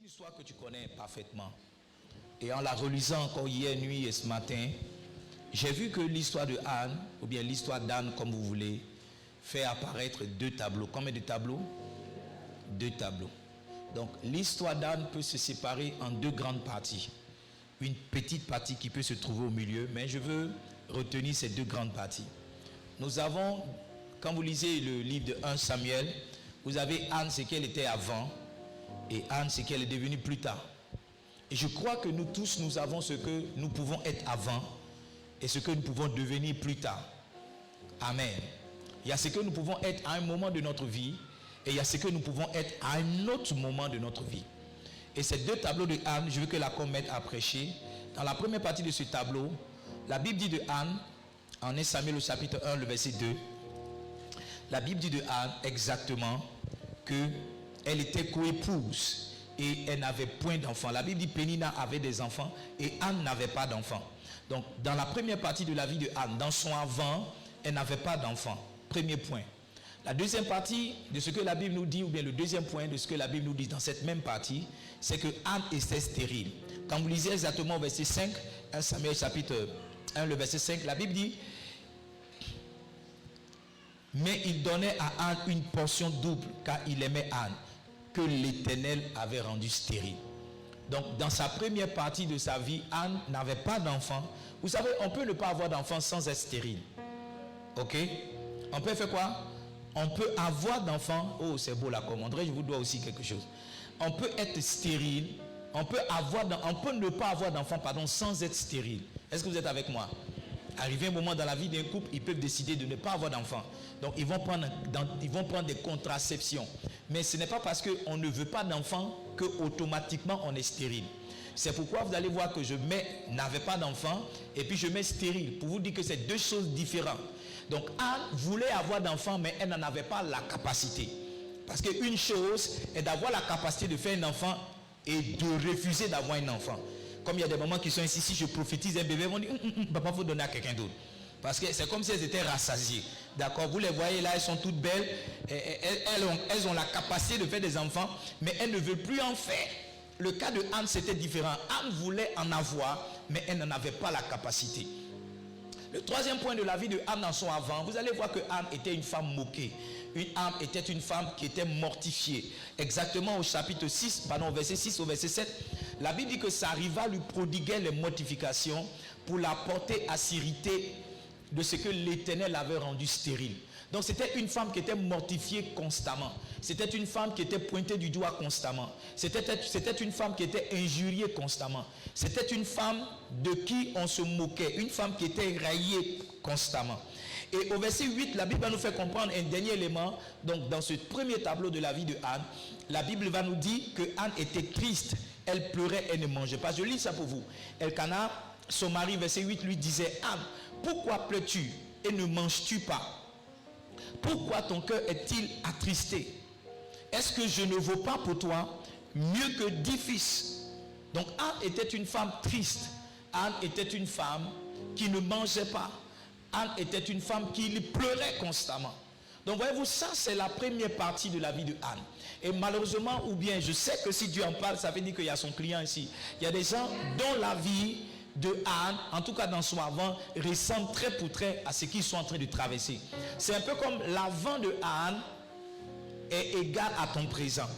une histoire que tu connais parfaitement. Et en la relisant encore hier nuit et ce matin, j'ai vu que l'histoire de Anne, ou bien l'histoire d'Anne, comme vous voulez, fait apparaître deux tableaux. Combien de tableaux? Deux tableaux. Donc l'histoire d'Anne peut se séparer en deux grandes parties. Une petite partie qui peut se trouver au milieu, mais je veux retenir ces deux grandes parties. Nous avons, quand vous lisez le livre de 1 Samuel, vous avez Anne, ce qu'elle était avant, et Anne, ce qu'elle est devenue plus tard. Et je crois que nous tous, nous avons ce que nous pouvons être avant et ce que nous pouvons devenir plus tard. Amen. Il y a ce que nous pouvons être à un moment de notre vie et il y a ce que nous pouvons être à un autre moment de notre vie. Et ces deux tableaux de Anne, je veux que la com m'aide à prêcher. Dans la première partie de ce tableau, la Bible dit de Anne, en 1 Samuel au chapitre 1, le verset 2, la Bible dit de Anne exactement qu'elle était coépouse et elle n'avait point d'enfants. La Bible dit Pénina avait des enfants et Anne n'avait pas d'enfants. Donc dans la première partie de la vie de Anne, dans son avant, elle n'avait pas d'enfants. Premier point. La deuxième partie de ce que la Bible nous dit, ou bien le deuxième point de ce que la Bible nous dit dans cette même partie, c'est que Anne était stérile. Quand vous lisez exactement au verset 5, 1 Samuel chapitre 1, le verset 5, la Bible dit: mais il donnait à Anne une portion double, car il aimait Anne, que l'Éternel avait rendue stérile. Donc dans sa première partie de sa vie, Anne n'avait pas d'enfant. Vous savez, on peut ne pas avoir d'enfant sans être stérile. Ok? On peut faire quoi? On peut avoir d'enfants. Oh, c'est beau la commande. Je vous dois aussi quelque chose. On peut être stérile. On peut ne pas avoir d'enfants, pardon, sans être stérile. Est-ce que vous êtes avec moi? Arrivé un moment dans la vie d'un couple, ils peuvent décider de ne pas avoir d'enfants. Donc ils vont prendre des contraceptions. Mais ce n'est pas parce qu'on ne veut pas d'enfants que automatiquement on est stérile. C'est pourquoi vous allez voir que je n'avais pas d'enfants et puis je mets stérile, pour vous dire que c'est deux choses différentes. Donc Anne voulait avoir d'enfants, mais elle n'en avait pas la capacité. Parce qu'une chose est d'avoir la capacité de faire un enfant et de refuser d'avoir un enfant. Comme il y a des mamans qui sont ici, si je prophétise un bébé, ils vont dire papa, il faut donner à quelqu'un d'autre. Parce que c'est comme si elles étaient rassasiées. D'accord? Vous les voyez là, elles sont toutes belles. Elles ont la capacité de faire des enfants, mais elles ne veulent plus en faire. Le cas de Anne, c'était différent. Anne voulait en avoir, mais elle n'en avait pas la capacité. Le troisième point de la vie de Anne dans son avant, vous allez voir que Anne était une femme moquée. Anne était une femme qui était mortifiée. Exactement au chapitre 6, pardon, au verset 6 au verset 7, la Bible dit que sa rivale lui prodiguait les mortifications pour la porter à s'irriter de ce que l'Éternel avait rendu stérile. Donc c'était une femme qui était mortifiée constamment. C'était une femme qui était pointée du doigt constamment. C'était une femme qui était injuriée constamment. C'était une femme de qui on se moquait. Une femme qui était raillée constamment. Et au verset 8, la Bible va nous faire comprendre un dernier élément. Donc dans ce premier tableau de la vie de Anne, la Bible va nous dire que Anne était triste. Elle pleurait, elle ne mangeait pas. Je lis ça pour vous. Elkana, son mari, verset 8, lui disait: Anne, pourquoi pleures-tu et ne manges-tu pas? Pourquoi ton cœur est-il attristé? Est-ce que je ne vaux pas pour toi mieux que 10 fils? Donc Anne était une femme triste. Anne était une femme qui ne mangeait pas. Anne était une femme qui pleurait constamment. Donc voyez-vous, ça c'est la première partie de la vie de Anne. Et malheureusement, ou bien je sais que si Dieu en parle, ça veut dire qu'il y a son client ici. Il y a des gens dont la vie de Anne, en tout cas dans son avant, ressemble très pour très à ce qu'ils sont en train de traverser. C'est un peu comme l'avant de Anne est égal à ton présent.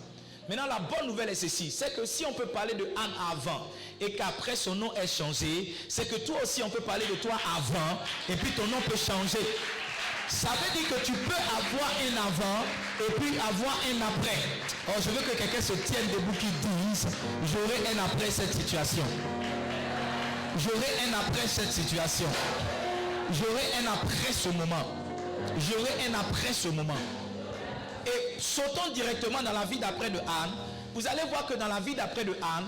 Maintenant, la bonne nouvelle est ceci, c'est que si on peut parler de Anne avant et qu'après son nom est changé, c'est que toi aussi on peut parler de toi avant et puis ton nom peut changer. Ça veut dire que tu peux avoir un avant et puis avoir un après. Alors je veux que quelqu'un se tienne debout qui dise: j'aurai un après cette situation. J'aurai un après cette situation. J'aurai un après ce moment. J'aurai un après ce moment. Et sautons directement dans la vie d'après de Anne. Vous allez voir que dans la vie d'après de Anne,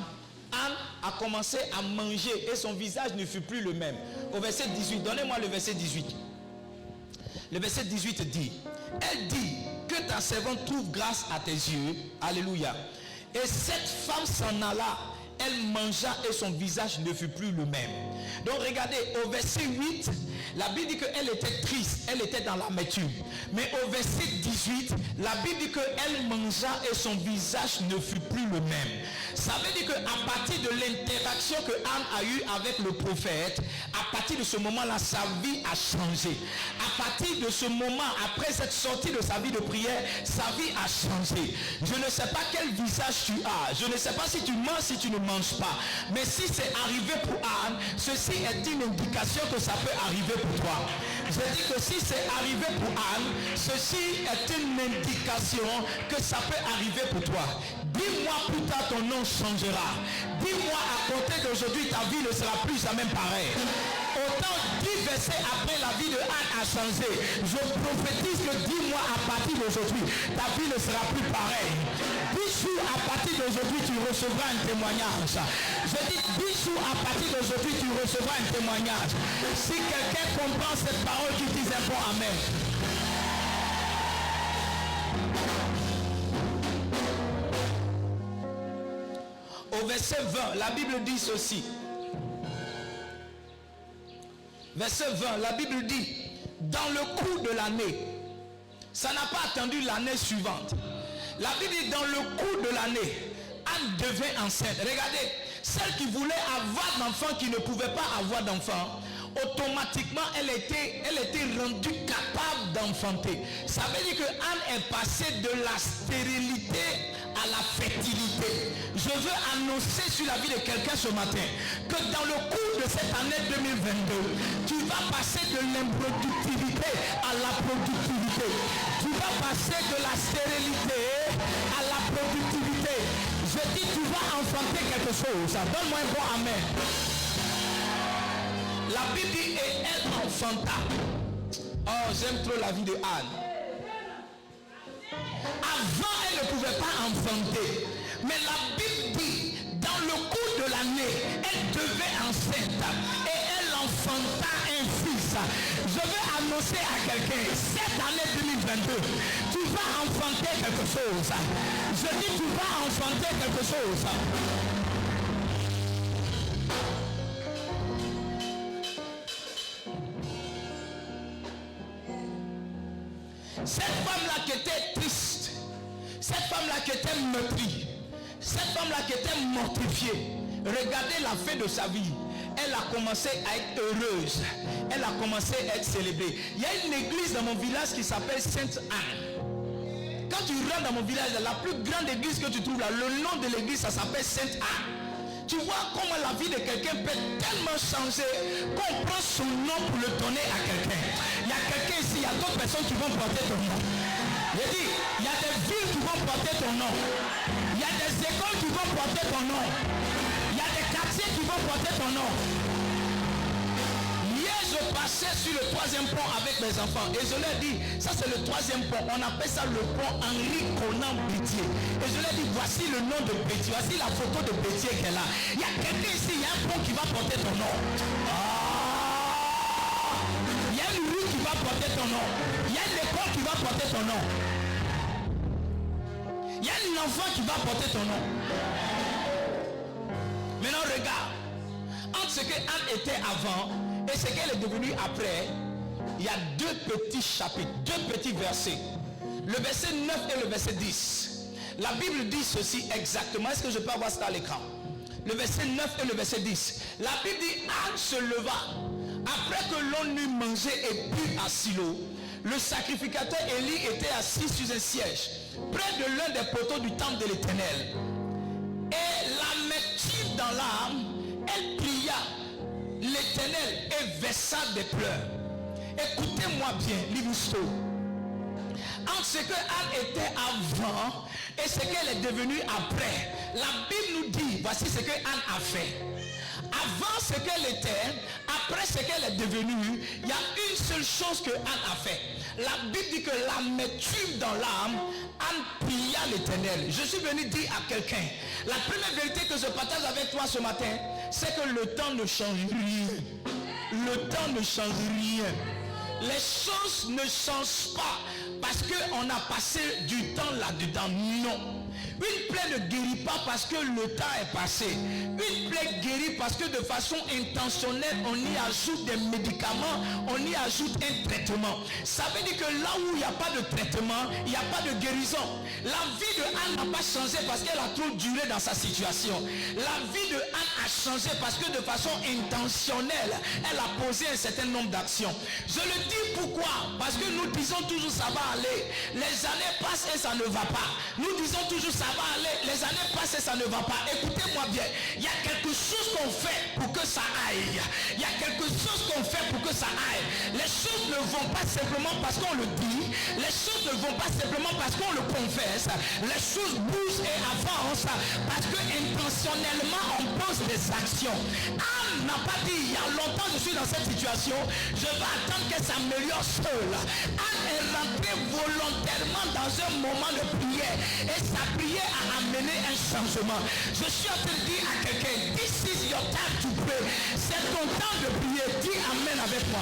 Anne a commencé à manger et son visage ne fut plus le même. Au verset 18, donnez-moi le verset 18. Le verset 18 dit: elle dit que ta servante trouve grâce à tes yeux. Alléluia. Et cette femme s'en alla. Elle mangea et son visage ne fut plus le même. Donc regardez, au verset 8, La Bible dit qu'elle était triste, elle était dans l'amertume. Mais au verset 18, la Bible dit qu'elle mangea et son visage ne fut plus le même. Ça veut dire qu'à partir de l'interaction que Anne a eue avec le prophète, à partir de ce moment-là, sa vie a changé. À partir de ce moment, après cette sortie de sa vie de prière, sa vie a changé. Je ne sais pas quel visage tu as. Je ne sais pas si tu manges, si tu ne manges pas. Mais si c'est arrivé pour Anne, ceci est une indication que ça peut arriver pour toi. Je dis que si c'est arrivé pour Anne, ceci est une indication que ça peut arriver pour toi. Dis-moi plus tard, ton nom changera. Dis-moi à compter d'aujourd'hui, ta vie ne sera plus jamais pareille. Autant 10 versets après, la vie de Anne a changé. Je prophétise que 10 mois à partir d'aujourd'hui, ta vie ne sera plus pareille. 10 jours à partir d'aujourd'hui, tu recevras un témoignage. Je dis 10 jours à partir d'aujourd'hui, tu recevras un témoignage. Si quelqu'un comprend cette parole, qui dit un bon amen. Au verset 20, la Bible dit ceci. Verset 20, la Bible dit, dans le cours de l'année, ça n'a pas attendu l'année suivante. La Bible dit, dans le cours de l'année, Anne devint enceinte. Regardez, celle qui voulait avoir d'enfants, qui ne pouvait pas avoir d'enfants, automatiquement, elle était rendue capable d'enfanter. Ça veut dire que Anne est passée de la stérilité à la fertilité. Je veux annoncer sur la vie de quelqu'un ce matin que dans le cours de cette année 2022, tu vas passer de l'improductivité à la productivité. Tu vas passer de la stérilité à la productivité. Je dis, tu vas enfanter quelque chose. Donne-moi un bon amen. La Bible dit, et elle enfanta. Oh, j'aime trop la vie de Anne. Avant, elle ne pouvait pas enfanter. Mais la Bible dit, dans le cours de l'année, elle devait enceinte. Et elle enfanta un fils. Je veux annoncer à quelqu'un, cette année 2022, tu vas enfanter quelque chose. Je dis, tu vas enfanter quelque chose. Cette femme-là qui était triste, cette femme-là qui était meurtrie, cette femme-là qui était mortifiée, regardez la fin de sa vie. Elle a commencé à être heureuse. Elle a commencé à être célébrée. Il y a une église dans mon village qui s'appelle Sainte Anne. Quand tu rentres dans mon village, la plus grande église que tu trouves là, le nom de l'église, ça s'appelle Sainte Anne. Tu vois comment la vie de quelqu'un peut tellement changer qu'on prend son nom pour le donner à quelqu'un. Il y a quelqu'un ici, il y a d'autres personnes qui vont porter ton nom. J'ai dit, il y a des villes qui vont porter ton nom. Il y a des écoles qui vont porter ton nom. Il y a des quartiers qui vont porter ton nom. Hier, je passais sur le 3e pont avec mes enfants et je leur ai dit, ça c'est le 3e pont, on appelle ça le pont Henri Conan Bétier. Et je leur ai dit, voici le nom de Bétier, voici la photo de Bétier qui est là. Il y a quelqu'un ici, il y a un pont qui va porter ton nom. Il y a une rue qui va porter ton nom. Il y a une école qui va porter ton nom. Il y a un enfant qui va porter ton nom. Maintenant regarde, entre ce que Anne était avant et ce qu'elle est devenue après, il y a 2 petits chapitres, 2 petits versets. Le verset 9 et le verset 10. La Bible dit ceci exactement. Est-ce que je peux avoir ça à l'écran? Le verset 9 et le verset 10. La Bible dit, Anne se leva. Après que l'on eut mangé et bu à Silo, le sacrificateur Élie était assis sur un siège, près de l'un des poteaux du temple de l'Éternel. Et l'amertume dans l'âme, elle pria l'Éternel et versa des pleurs. Écoutez-moi bien, Livre-Story. Entre ce que Anne était avant et ce qu'elle est devenue après, la Bible nous dit, voici ce que Anne a fait. Avant ce qu'elle était, après ce qu'elle est devenue, il y a une seule chose que Anne a fait. La Bible dit que l'amertume dans l'âme, Anne pria l'Éternel. Je suis venu dire à quelqu'un, la première vérité que je partage avec toi ce matin, c'est que le temps ne change rien. Le temps ne change rien. Les choses ne changent pas parce qu'on a passé du temps là-dedans. Non. Une plaie ne guérit pas parce que le temps est passé. Une plaie guérit parce que de façon intentionnelle, on y ajoute des médicaments, on y ajoute un traitement. Ça veut dire que là où il n'y a pas de traitement, il n'y a pas de guérison. La vie de Anne n'a pas changé parce qu'elle a trop duré dans sa situation. La vie de Anne a changé parce que de façon intentionnelle, elle a posé un certain nombre d'actions. Je le dis pourquoi? Parce que nous disons toujours ça va aller. Les années passent et ça ne va pas. Nous disons toujours ça va aller. Les années passent et ça ne va pas. Écoutez-moi bien. Il y a quelque chose qu'on fait pour que ça aille. Il y a quelque chose qu'on fait pour que ça aille. Les choses ne vont pas simplement parce qu'on le dit. Les choses ne vont pas simplement parce qu'on le confesse. Les choses bougent et avancent parce que intentionnellement on pose des actions. Anne n'a pas dit il y a longtemps je suis dans cette situation, je vais attendre qu'elle s'améliore seule. Anne est rentrée volontairement dans un moment de prière et sa prière a amené un changement. Je suis en train de dire à quelqu'un, this is your time to pray. C'est ton temps de prier. Dis amen avec moi.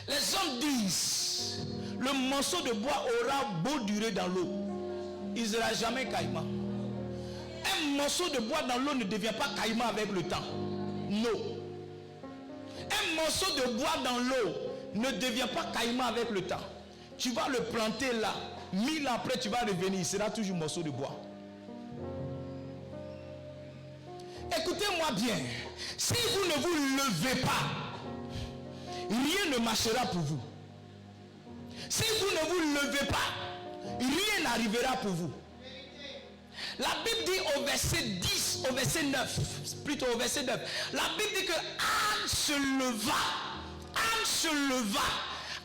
Les hommes disent, le morceau de bois aura beau durer dans l'eau, il ne sera jamais caïman. Un morceau de bois dans l'eau ne devient pas caïman avec le temps. Non. Un morceau de bois dans l'eau ne devient pas caïman avec le temps. Tu vas le planter là, 1000 ans après tu vas revenir, il sera toujours un morceau de bois. Écoutez-moi bien, si vous ne vous levez pas, rien ne marchera pour vous. Si vous ne vous levez pas, rien n'arrivera pour vous. La Bible dit au verset 10, au verset 9, plutôt au verset 9, la Bible dit que Anne se leva. Anne se leva.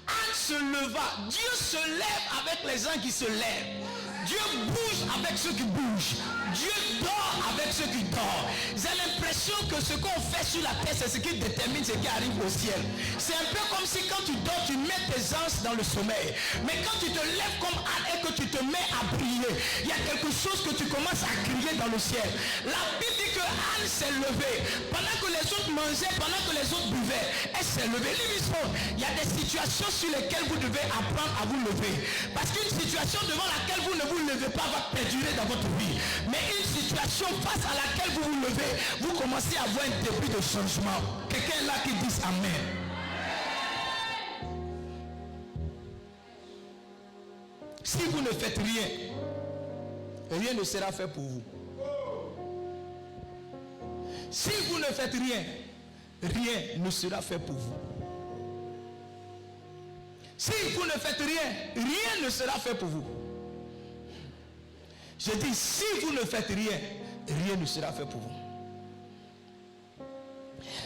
Anne se leva. Dieu se lève avec les gens qui se lèvent. Dieu bouge avec ceux qui bougent. Dieu dort avec ceux qui dorment. J'ai l'impression que ce qu'on fait sur la terre, c'est ce qui détermine ce qui arrive au ciel. C'est un peu comme si quand tu dors, tu mets tes anges dans le sommeil. Mais quand tu te lèves comme Anne et que tu te mets à prier, il y a quelque chose que tu commences à crier dans le ciel. La Bible dit que Anne s'est levée. Pendant que les autres mangeaient, pendant que les autres buvaient, elle s'est levée. Il y a des situations sur lesquelles vous devez apprendre à vous lever. Parce qu'une situation devant laquelle vous ne vous levez pas va perdurer dans votre vie. Mais une situation face à laquelle vous vous levez, vous commencez à avoir un début de changement. Quelqu'un là qui dit amen. Si vous ne faites rien, rien ne sera fait pour vous. Si vous ne faites rien, rien ne sera fait pour vous. Si vous ne faites rien, rien ne sera fait pour vous. Je dis, si vous ne faites rien, rien ne sera fait pour vous.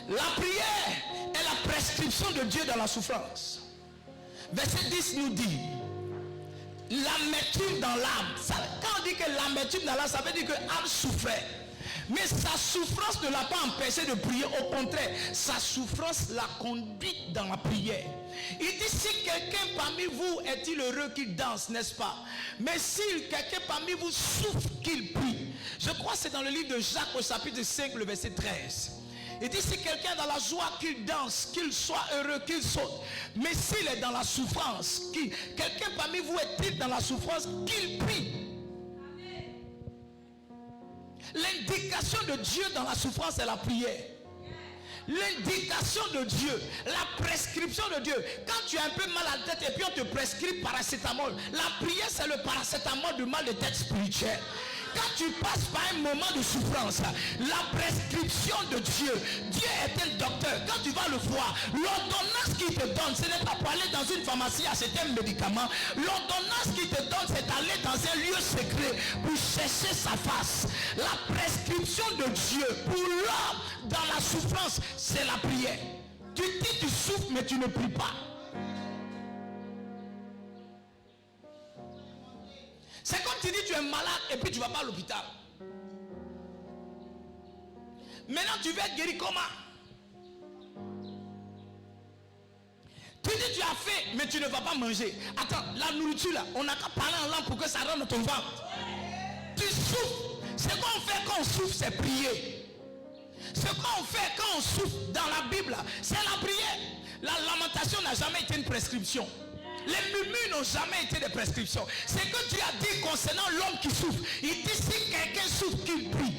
La prière est la prescription de Dieu dans la souffrance. Verset 10 nous dit, l'amertume dans l'âme. Quand on dit que l'amertume dans l'âme, ça veut dire que l'âme souffrait. Mais sa souffrance ne l'a pas empêché de prier. Au contraire, sa souffrance l'a conduite dans la prière. Il dit, si quelqu'un parmi vous est-il heureux qu'il danse, n'est-ce pas? Mais si quelqu'un parmi vous souffre, qu'il prie. Je crois que c'est dans le livre de Jacques au chapitre 5, le verset 13. Il dit, si quelqu'un est dans la joie, qu'il danse, qu'il soit heureux, qu'il saute. Mais s'il est dans la souffrance, quelqu'un parmi vous est-il dans la souffrance, qu'il prie. L'indication de Dieu dans la souffrance est la prière. L'indication de Dieu, la prescription de Dieu. Quand tu as un peu mal à la tête et puis on te prescrit paracétamol, la prière c'est le paracétamol du mal de tête spirituel. Quand tu passes par un moment de souffrance, la prescription de Dieu, Dieu est un docteur. Quand tu vas le voir, l'ordonnance qu'il te donne, ce n'est pas pour aller dans une pharmacie acheter un médicament. L'ordonnance qu'il te donne, c'est d'aller dans un lieu secret pour chercher sa face. La prescription de Dieu pour l'homme dans la souffrance, c'est la prière. Tu dis tu souffres mais tu ne pries pas. C'est comme tu dis tu es malade et puis tu ne vas pas à l'hôpital. Maintenant tu veux être guéri comment? Tu dis tu as faim mais tu ne vas pas manger. Attends, la nourriture là, on n'a qu'à parler en langue pour que ça rentre dans ton ventre. Tu souffres. Ce qu'on fait quand on souffre, c'est prier. Ce qu'on fait quand on souffre dans la Bible, c'est la prière. La lamentation n'a jamais été une prescription. Les murmures n'ont jamais été des prescriptions. C'est que Dieu a dit concernant l'homme qui souffre. Il dit si quelqu'un souffre, qu'il prie.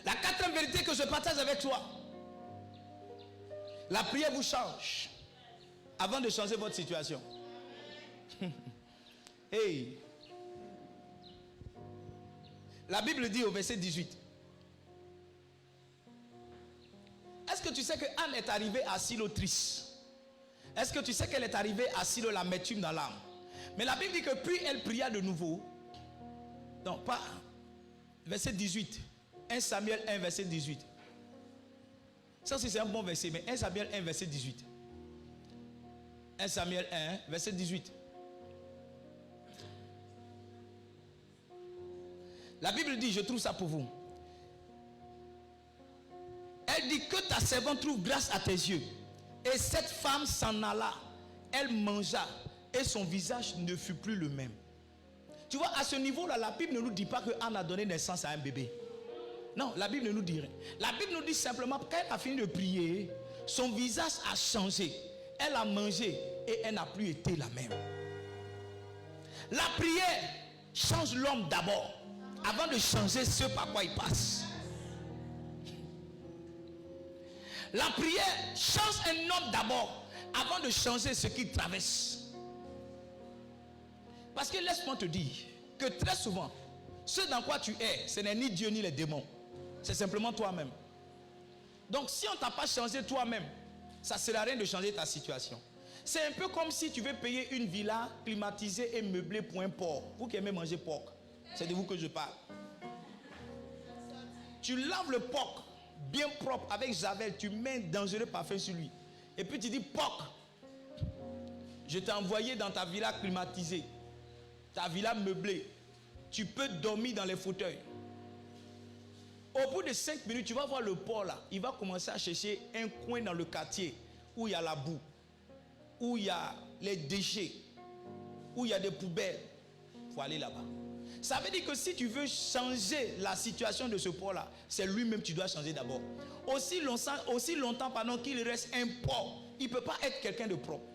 La quatrième vérité que je partage avec toi. La prière vous change avant de changer votre situation. Hey. La Bible dit au verset 18. Est-ce que tu sais que Anne est arrivée à Silo triste? Est-ce que tu sais qu'elle est arrivée à Silo l'amertume dans l'âme? Mais la Bible dit que puis elle pria de nouveau. Non, pas. Verset 18. 1 Samuel 1, verset 18. Ça, c'est un bon verset, mais 1 Samuel 1, verset 18. 1 Samuel 1, verset 18. La Bible dit, je trouve ça pour vous. Elle dit que ta servante trouve grâce à tes yeux. Et cette femme s'en alla. Elle mangea et son visage ne fut plus le même. Tu vois, à ce niveau-là, la Bible ne nous dit pas que Anne a donné naissance à un bébé. Non, la Bible ne nous dit rien. La Bible nous dit simplement qu'elle a fini de prier, son visage a changé. Elle a mangé et elle n'a plus été la même. La prière change l'homme d'abord, avant de changer ce par quoi il passe. La prière change un homme d'abord, avant de changer ce qu'il traverse. Parce que laisse-moi te dire que très souvent, ce dans quoi tu es, ce n'est ni Dieu ni les démons. C'est simplement toi-même. Donc si on ne t'a pas changé toi-même, ça ne sert à rien de changer ta situation. C'est un peu comme si tu veux payer une villa climatisée et meublée pour un porc. Vous qui aimez manger porc, c'est de vous que je parle. Tu laves le porc bien propre avec javel, tu mets un dangereux parfum sur lui. Et puis tu dis, porc, je t'ai envoyé dans ta villa climatisée, ta villa meublée. Tu peux dormir dans les fauteuils. Au bout de 5 minutes, tu vas voir le porc là. Il va commencer à chercher un coin dans le quartier où il y a la boue, où il y a les déchets, où il y a des poubelles. Il faut aller là-bas. Ça veut dire que si tu veux changer la situation de ce porc là, c'est lui-même que tu dois changer d'abord. Aussi longtemps qu'il reste un porc, il ne peut pas être quelqu'un de propre.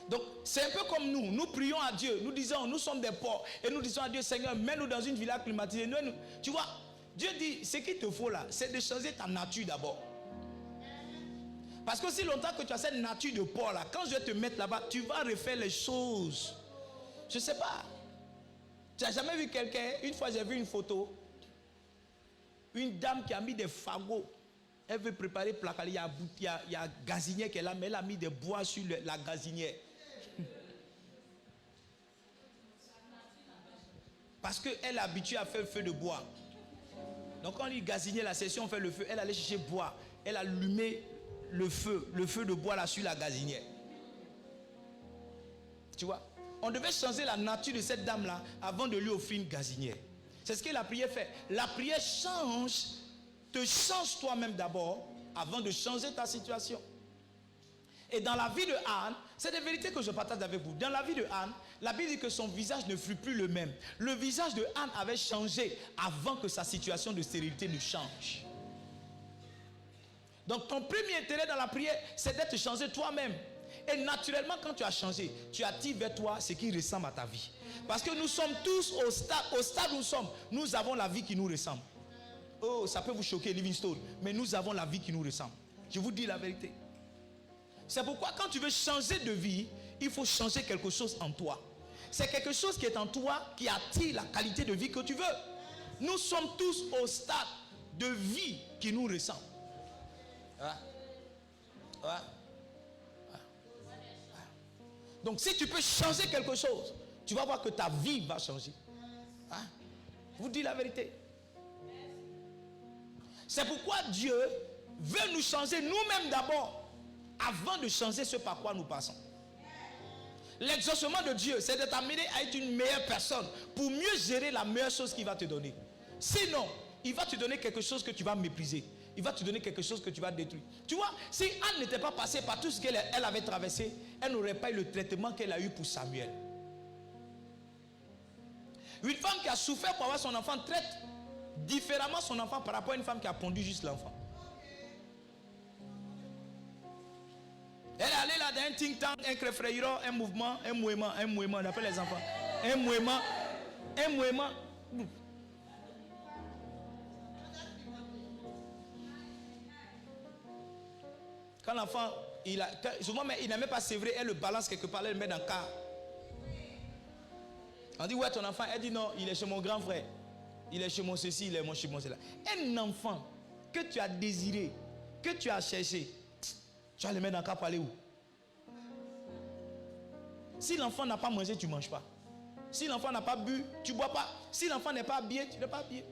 Donc, c'est un peu comme nous prions à Dieu, nous disons, nous sommes des porcs, et nous disons à Dieu, Seigneur, mets-nous dans une villa climatisée. Tu vois, Dieu dit, ce qu'il te faut là, c'est de changer ta nature d'abord. Parce que si longtemps que tu as cette nature de porc là, quand je vais te mettre là-bas, tu vas refaire les choses. Je ne sais pas. Tu n'as jamais vu quelqu'un, une fois j'ai vu une photo, une dame qui a mis des fagots. Elle veut préparer placard, il y a gazinière qu'elle a, mais elle a mis des bois sur la gazinière. Parce qu'elle est habituée à faire le feu de bois. Donc quand il gazinait la session, on fait le feu, elle allait chercher bois. Elle allumait le feu de bois là sur la gazinière. Tu vois, on devait changer la nature de cette dame là avant de lui offrir une gazinière. C'est ce que la prière fait. La prière te change toi-même d'abord avant de changer ta situation. Et dans la vie de Anne, c'est des vérités que je partage avec vous. Dans la vie de Anne, la Bible dit que son visage ne fut plus le même. Le visage de Anne avait changé avant que sa situation de stérilité ne change. Donc ton premier intérêt dans la prière, c'est d'être changé toi-même. Et naturellement, quand tu as changé, tu attires vers toi ce qui ressemble à ta vie. Parce que nous sommes tous au stade où nous sommes, nous avons la vie qui nous ressemble. Oh, ça peut vous choquer, Livingstone, mais nous avons la vie qui nous ressemble. Je vous dis la vérité. C'est pourquoi quand tu veux changer de vie, il faut changer quelque chose en toi. C'est quelque chose qui est en toi qui attire la qualité de vie que tu veux. Nous sommes tous au stade de vie qui nous ressemble. Donc si tu peux changer quelque chose, tu vas voir que ta vie va changer. Je vous dis la vérité. C'est pourquoi Dieu veut nous changer nous-mêmes d'abord, avant de changer ce par quoi nous passons. L'exaucement de Dieu, c'est de t'amener à être une meilleure personne pour mieux gérer la meilleure chose qu'il va te donner. Sinon, il va te donner quelque chose que tu vas mépriser. il va te donner quelque chose que tu vas détruire. Tu vois, si Anne n'était pas passée par tout ce qu'elle avait traversé, elle n'aurait pas eu le traitement qu'elle a eu pour Samuel. Une femme qui a souffert pour avoir son enfant traite différemment son enfant par rapport à une femme qui a pondu juste l'enfant. Elle est allée là dans un think tank, un créfreiro, un mouvement, on appelle les enfants. Un mouvement. Quand l'enfant, souvent il n'a même pas sévré, elle le balance quelque part, elle le met dans le car. On dit, ouais, ton enfant, elle dit non, il est chez mon grand frère. Il est chez mon ceci, il est chez mon cela. Un enfant que tu as désiré, que tu as cherché, tu vas le mettre dans le car pour aller où? Si l'enfant n'a pas mangé, tu ne manges pas. Si l'enfant n'a pas bu, tu ne bois pas. Si l'enfant n'est pas habillé, tu n'es pas habillé.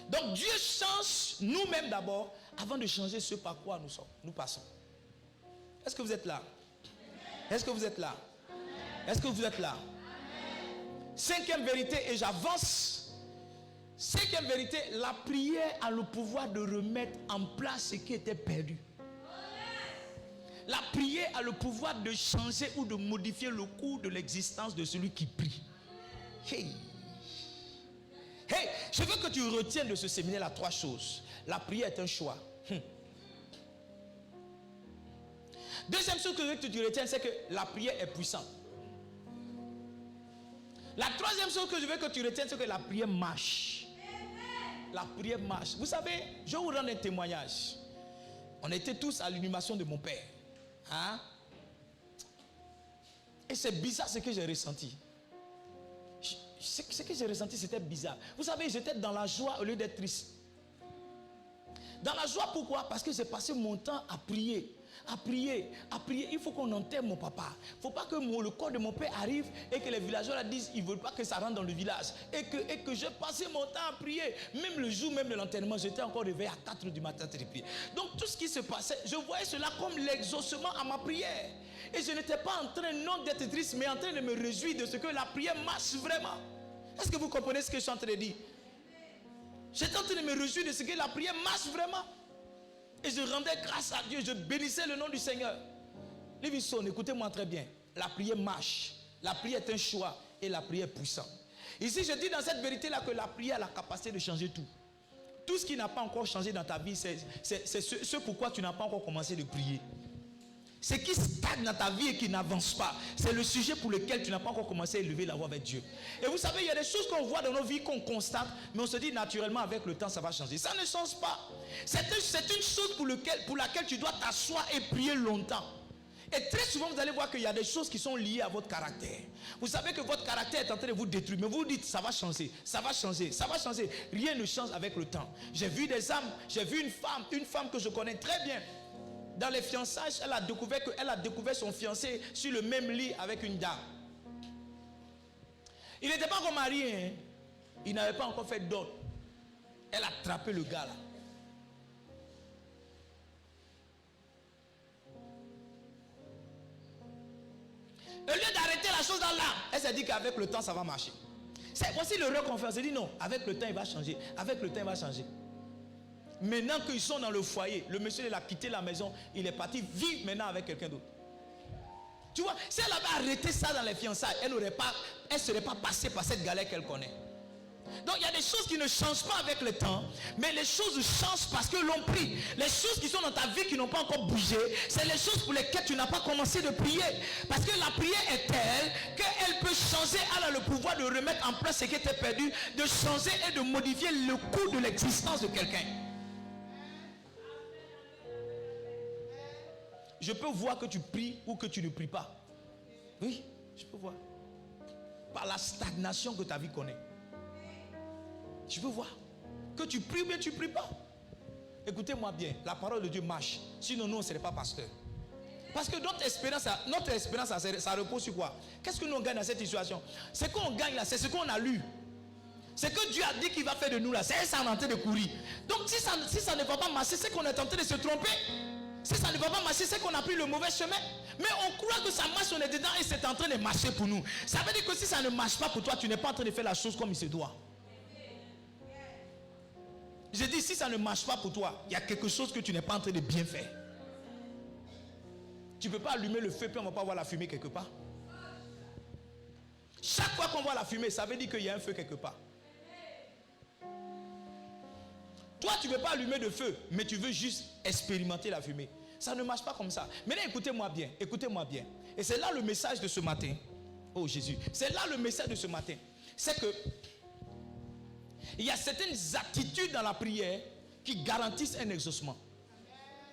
Donc Dieu change nous-mêmes d'abord avant de changer ce par quoi nous passons. Est-ce que vous êtes là? Est-ce que vous êtes là? Est-ce que vous êtes là? Cinquième vérité, et j'avance. Cinquième vérité, la prière a le pouvoir de remettre en place ce qui était perdu. La prière a le pouvoir de changer ou de modifier le cours de l'existence de celui qui prie. Hey, je veux que tu retiennes de ce séminaire-là 3 choses. La prière est un choix. Deuxième chose que je veux que tu retiennes, c'est que la prière est puissante. La troisième chose que je veux que tu retiennes, c'est que la prière marche. La prière marche. Vous savez, je vais vous rendre un témoignage. On était tous à l'inhumation de mon père. Hein? Et c'est bizarre ce que j'ai ressenti. Ce que j'ai ressenti, c'était bizarre. Vous savez, j'étais dans la joie au lieu d'être triste. Dans la joie, pourquoi? Parce que j'ai passé mon temps à prier. À prier. Il faut qu'on enterre mon papa. Il ne faut pas que le corps de mon père arrive et que les villageois disent qu'ils ne veulent pas que ça rentre dans le village. Et que j'ai passé mon temps à prier. Même le jour même de l'enterrement, j'étais encore réveillé à 4 h du matin de prier. Donc tout ce qui se passait, je voyais cela comme l'exaucement à ma prière. Et je n'étais pas en train non d'être triste, mais en train de me réjouir de ce que la prière marche vraiment. Est-ce que vous comprenez ce que je suis en train de dire? J'étais en train de me réjouir de ce que la prière marche vraiment. Et je rendais grâce à Dieu, je bénissais le nom du Seigneur. Lévison, écoutez-moi très bien. La prière marche. La prière est un choix et la prière est puissante. Ici, je dis dans cette vérité-là que la prière a la capacité de changer tout. Tout ce qui n'a pas encore changé dans ta vie, c'est ce pourquoi tu n'as pas encore commencé de prier. Ce qui stagne dans ta vie et qui n'avance pas, c'est le sujet pour lequel tu n'as pas encore commencé à élever la voix avec Dieu. Et vous savez, il y a des choses qu'on voit dans nos vies, qu'on constate, mais on se dit naturellement avec le temps ça va changer. Ça ne change pas. C'est une chose pour laquelle tu dois t'asseoir et prier longtemps. Et très souvent vous allez voir qu'il y a des choses qui sont liées à votre caractère. Vous savez que votre caractère est en train de vous détruire, mais vous vous dites ça va changer, ça va changer, ça va changer. Rien ne change avec le temps. J'ai vu des âmes, j'ai vu une femme que je connais très bien. Dans les fiançailles, elle a découvert son fiancé sur le même lit avec une dame. Il n'était pas encore marié, hein? Il n'avait pas encore fait d'autre. Elle a attrapé le gars là. Au lieu d'arrêter la chose là, elle s'est dit qu'avec le temps ça va marcher. C'est voici l'erreur qu'on fait. On s'est dit non, avec le temps il va changer. Avec le temps il va changer. Maintenant qu'ils sont dans le foyer, le monsieur il a quitté la maison, il est parti vivre maintenant avec quelqu'un d'autre. Tu vois, si elle avait arrêté ça dans les fiançailles, elle ne serait pas passée par cette galère qu'elle connaît. Donc il y a des choses qui ne changent pas avec le temps, mais les choses changent parce que l'on prie. Les choses qui sont dans ta vie qui n'ont pas encore bougé, c'est les choses pour lesquelles tu n'as pas commencé de prier. Parce que la prière est telle qu'elle peut changer, elle a le pouvoir de remettre en place ce qui était perdu, de changer et de modifier le cours de l'existence de quelqu'un. Je peux voir que tu pries ou que tu ne pries pas. Oui, je peux voir. Par la stagnation que ta vie connaît. Je peux voir. Que tu pries ou bien tu ne pries pas. Écoutez-moi bien, la parole de Dieu marche. Sinon, nous, on ne serait pas pasteur. Parce que notre espérance, ça repose sur quoi? Qu'est-ce que nous on gagne dans cette situation? Ce qu'on gagne là, c'est ce qu'on a lu. C'est que Dieu a dit qu'il va faire de nous là. C'est ça, on est en train de courir. Donc, si ça ne va pas marcher, c'est qu'on est en train de se tromper. Si ça ne va pas marcher, c'est qu'on a pris le mauvais chemin. Mais on croit que ça marche, on est dedans et c'est en train de marcher pour nous. Ça veut dire que si ça ne marche pas pour toi, tu n'es pas en train de faire la chose comme il se doit. Je dis, si ça ne marche pas pour toi, il y a quelque chose que tu n'es pas en train de bien faire. Tu ne peux pas allumer le feu puis on ne va pas voir la fumée quelque part. Chaque fois qu'on voit la fumée, ça veut dire qu'il y a un feu quelque part. Toi, tu ne veux pas allumer de feu, mais tu veux juste expérimenter la fumée. Ça ne marche pas comme ça. Maintenant, écoutez-moi bien, écoutez-moi bien. Et c'est là le message de ce matin. Oh Jésus, c'est là le message de ce matin. C'est que il y a certaines attitudes dans la prière qui garantissent un exaucement.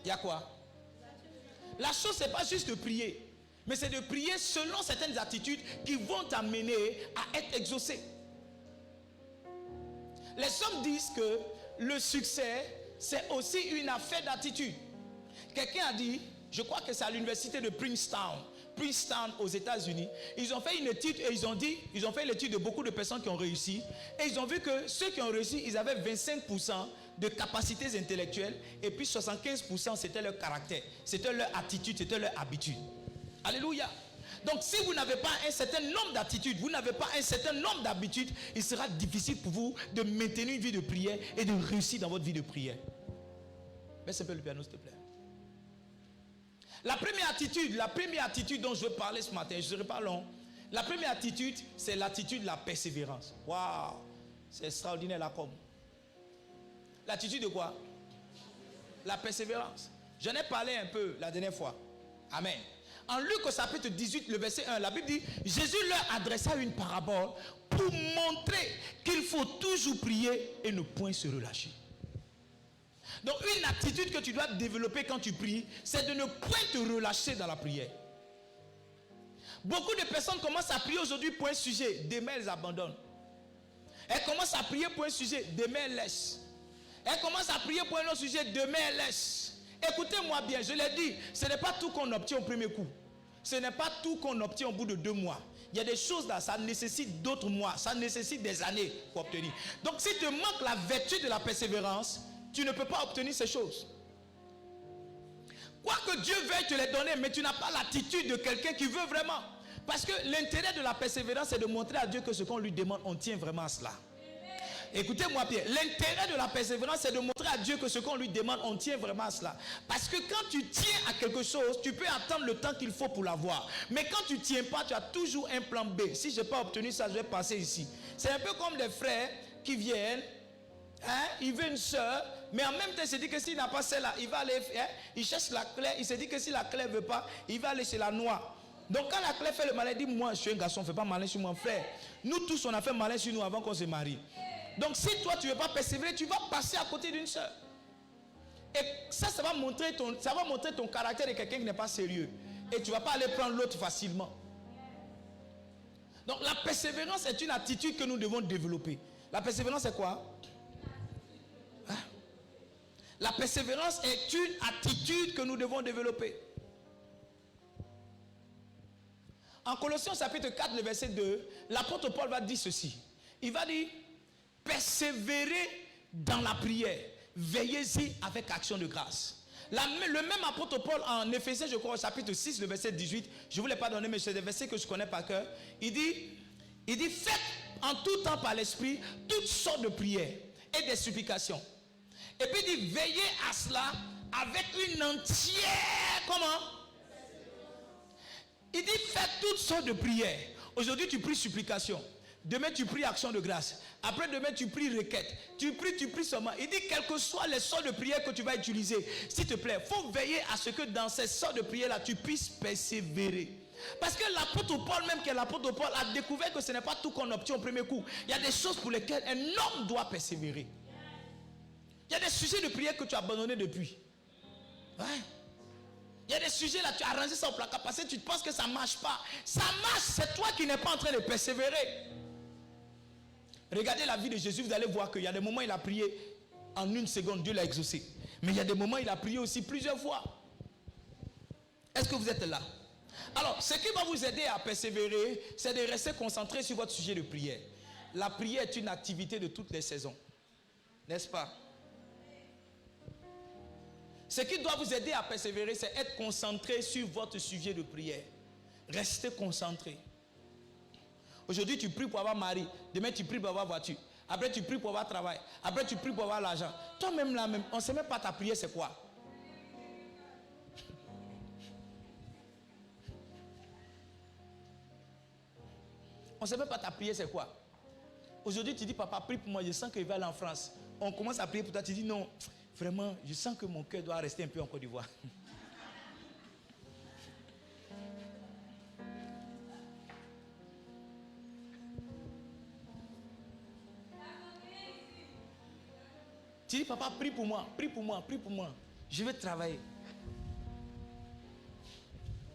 Il y a quoi? La chose, ce n'est pas juste de prier, mais c'est de prier selon certaines attitudes qui vont t'amener à être exaucé. Les hommes disent que le succès, c'est aussi une affaire d'attitude. Quelqu'un a dit, je crois que c'est à l'université de Princeton aux États-Unis, ils ont fait une étude et ils ont fait l'étude de beaucoup de personnes qui ont réussi et ils ont vu que ceux qui ont réussi, ils avaient 25% de capacités intellectuelles et puis 75% c'était leur caractère, c'était leur attitude, c'était leur habitude. Alléluia. Donc si vous n'avez pas un certain nombre d'attitudes, vous n'avez pas un certain nombre d'habitudes, il sera difficile pour vous de maintenir une vie de prière et de réussir dans votre vie de prière. Baisse un peu le piano s'il te plaît. La première attitude dont je veux parler ce matin, je ne serai pas long. La première attitude, c'est l'attitude de la persévérance. Waouh, c'est extraordinaire là comme. L'attitude de quoi? La persévérance. J'en ai parlé un peu la dernière fois. Amen. En Luc au chapitre 18, le verset 1, la Bible dit, Jésus leur adressa une parabole pour montrer qu'il faut toujours prier et ne point se relâcher. Donc une attitude que tu dois développer quand tu pries, c'est de ne point te relâcher dans la prière. Beaucoup de personnes commencent à prier aujourd'hui pour un sujet, demain elles abandonnent. Elles commencent à prier pour un sujet, demain elles laissent. Elles commencent à prier pour un autre sujet, demain elles laissent. Écoutez-moi bien, je l'ai dit, ce n'est pas tout qu'on obtient au premier coup. Ce n'est pas tout qu'on obtient au bout de 2 mois. Il y a des choses là, ça nécessite d'autres mois, ça nécessite des années pour obtenir. Donc si te manque la vertu de la persévérance, tu ne peux pas obtenir ces choses. Quoi que Dieu veuille te les donner, mais tu n'as pas l'attitude de quelqu'un qui veut vraiment. Parce que l'intérêt de la persévérance, c'est de montrer à Dieu que ce qu'on lui demande, on tient vraiment à cela. Écoutez-moi bien, l'intérêt de la persévérance, c'est de montrer à Dieu que ce qu'on lui demande, on tient vraiment à cela. Parce que quand tu tiens à quelque chose, tu peux attendre le temps qu'il faut pour l'avoir. Mais quand tu ne tiens pas, tu as toujours un plan B. Si je n'ai pas obtenu ça, je vais passer ici. C'est un peu comme des frères qui viennent, hein, il veut une soeur, mais en même temps, il se dit que s'il n'a pas celle-là, il va aller, hein, il cherche la clé, il se dit que si la clé ne veut pas, il va aller chez la noire. Donc quand la clé fait le malin, il dit, moi je suis un garçon, ne fais pas malin sur mon frère. Nous tous, on a fait malin sur nous avant qu'on se marie. Donc si toi, tu ne veux pas persévérer, tu vas passer à côté d'une soeur. Et ça va montrer ton caractère de quelqu'un qui n'est pas sérieux. Et tu ne vas pas aller prendre l'autre facilement. Donc la persévérance est une attitude que nous devons développer. La persévérance c'est quoi? Hein? La persévérance est une attitude que nous devons développer. En Colossiens chapitre 4, le verset 2, l'apôtre Paul va dire ceci. Il va dire, persévérez dans la prière, veillez-y avec action de grâce. Le même apôtre Paul en Éphésiens, je crois, au chapitre 6, le verset 18, je ne vous l'ai pas donné, mais c'est des versets que je connais par cœur. Il dit, faites en tout temps par l'esprit toutes sortes de prières et des supplications. Et puis il dit, veillez à cela avec une entière, comment? Il dit, faites toutes sortes de prières. Aujourd'hui, tu pries supplication. Demain, tu pries action de grâce. Après, demain, tu pries requête. Tu pries seulement. Il dit, quelles que soient les sortes de prières que tu vas utiliser, s'il te plaît, il faut veiller à ce que dans ces sortes de prières-là, tu puisses persévérer. Parce que l'apôtre Paul, même qui est l'apôtre Paul, a découvert que ce n'est pas tout qu'on obtient au premier coup. Il y a des choses pour lesquelles un homme doit persévérer. Il y a des sujets de prière que tu as abandonnés depuis. Ouais. Il y a des sujets là, tu as rangé ça au placard parce que tu penses que ça ne marche pas. Ça marche, c'est toi qui n'es pas en train de persévérer. Regardez la vie de Jésus, vous allez voir qu'il y a des moments où il a prié en 1 seconde, Dieu l'a exaucé. Mais il y a des moments où il a prié aussi plusieurs fois. Est-ce que vous êtes là? Alors, ce qui va vous aider à persévérer, c'est de rester concentré sur votre sujet de prière. La prière est une activité de toutes les saisons. N'est-ce pas? Ce qui doit vous aider à persévérer, c'est être concentré sur votre sujet de prière. Restez concentré. Aujourd'hui, tu pries pour avoir mari. Demain, tu pries pour avoir voiture. Après, tu pries pour avoir travail. Après, tu pries pour avoir l'argent. Toi-même, là, même, on ne sait même pas ta prière, c'est quoi. On ne sait même pas ta prière, c'est quoi. Aujourd'hui, tu dis, papa, prie pour moi, je sens qu'il va aller en France. On commence à prier pour toi, tu dis, non, vraiment, je sens que mon cœur doit rester un peu en Côte d'Ivoire. Tu dis, papa, prie pour moi, prie pour moi, prie pour moi. Je vais travailler.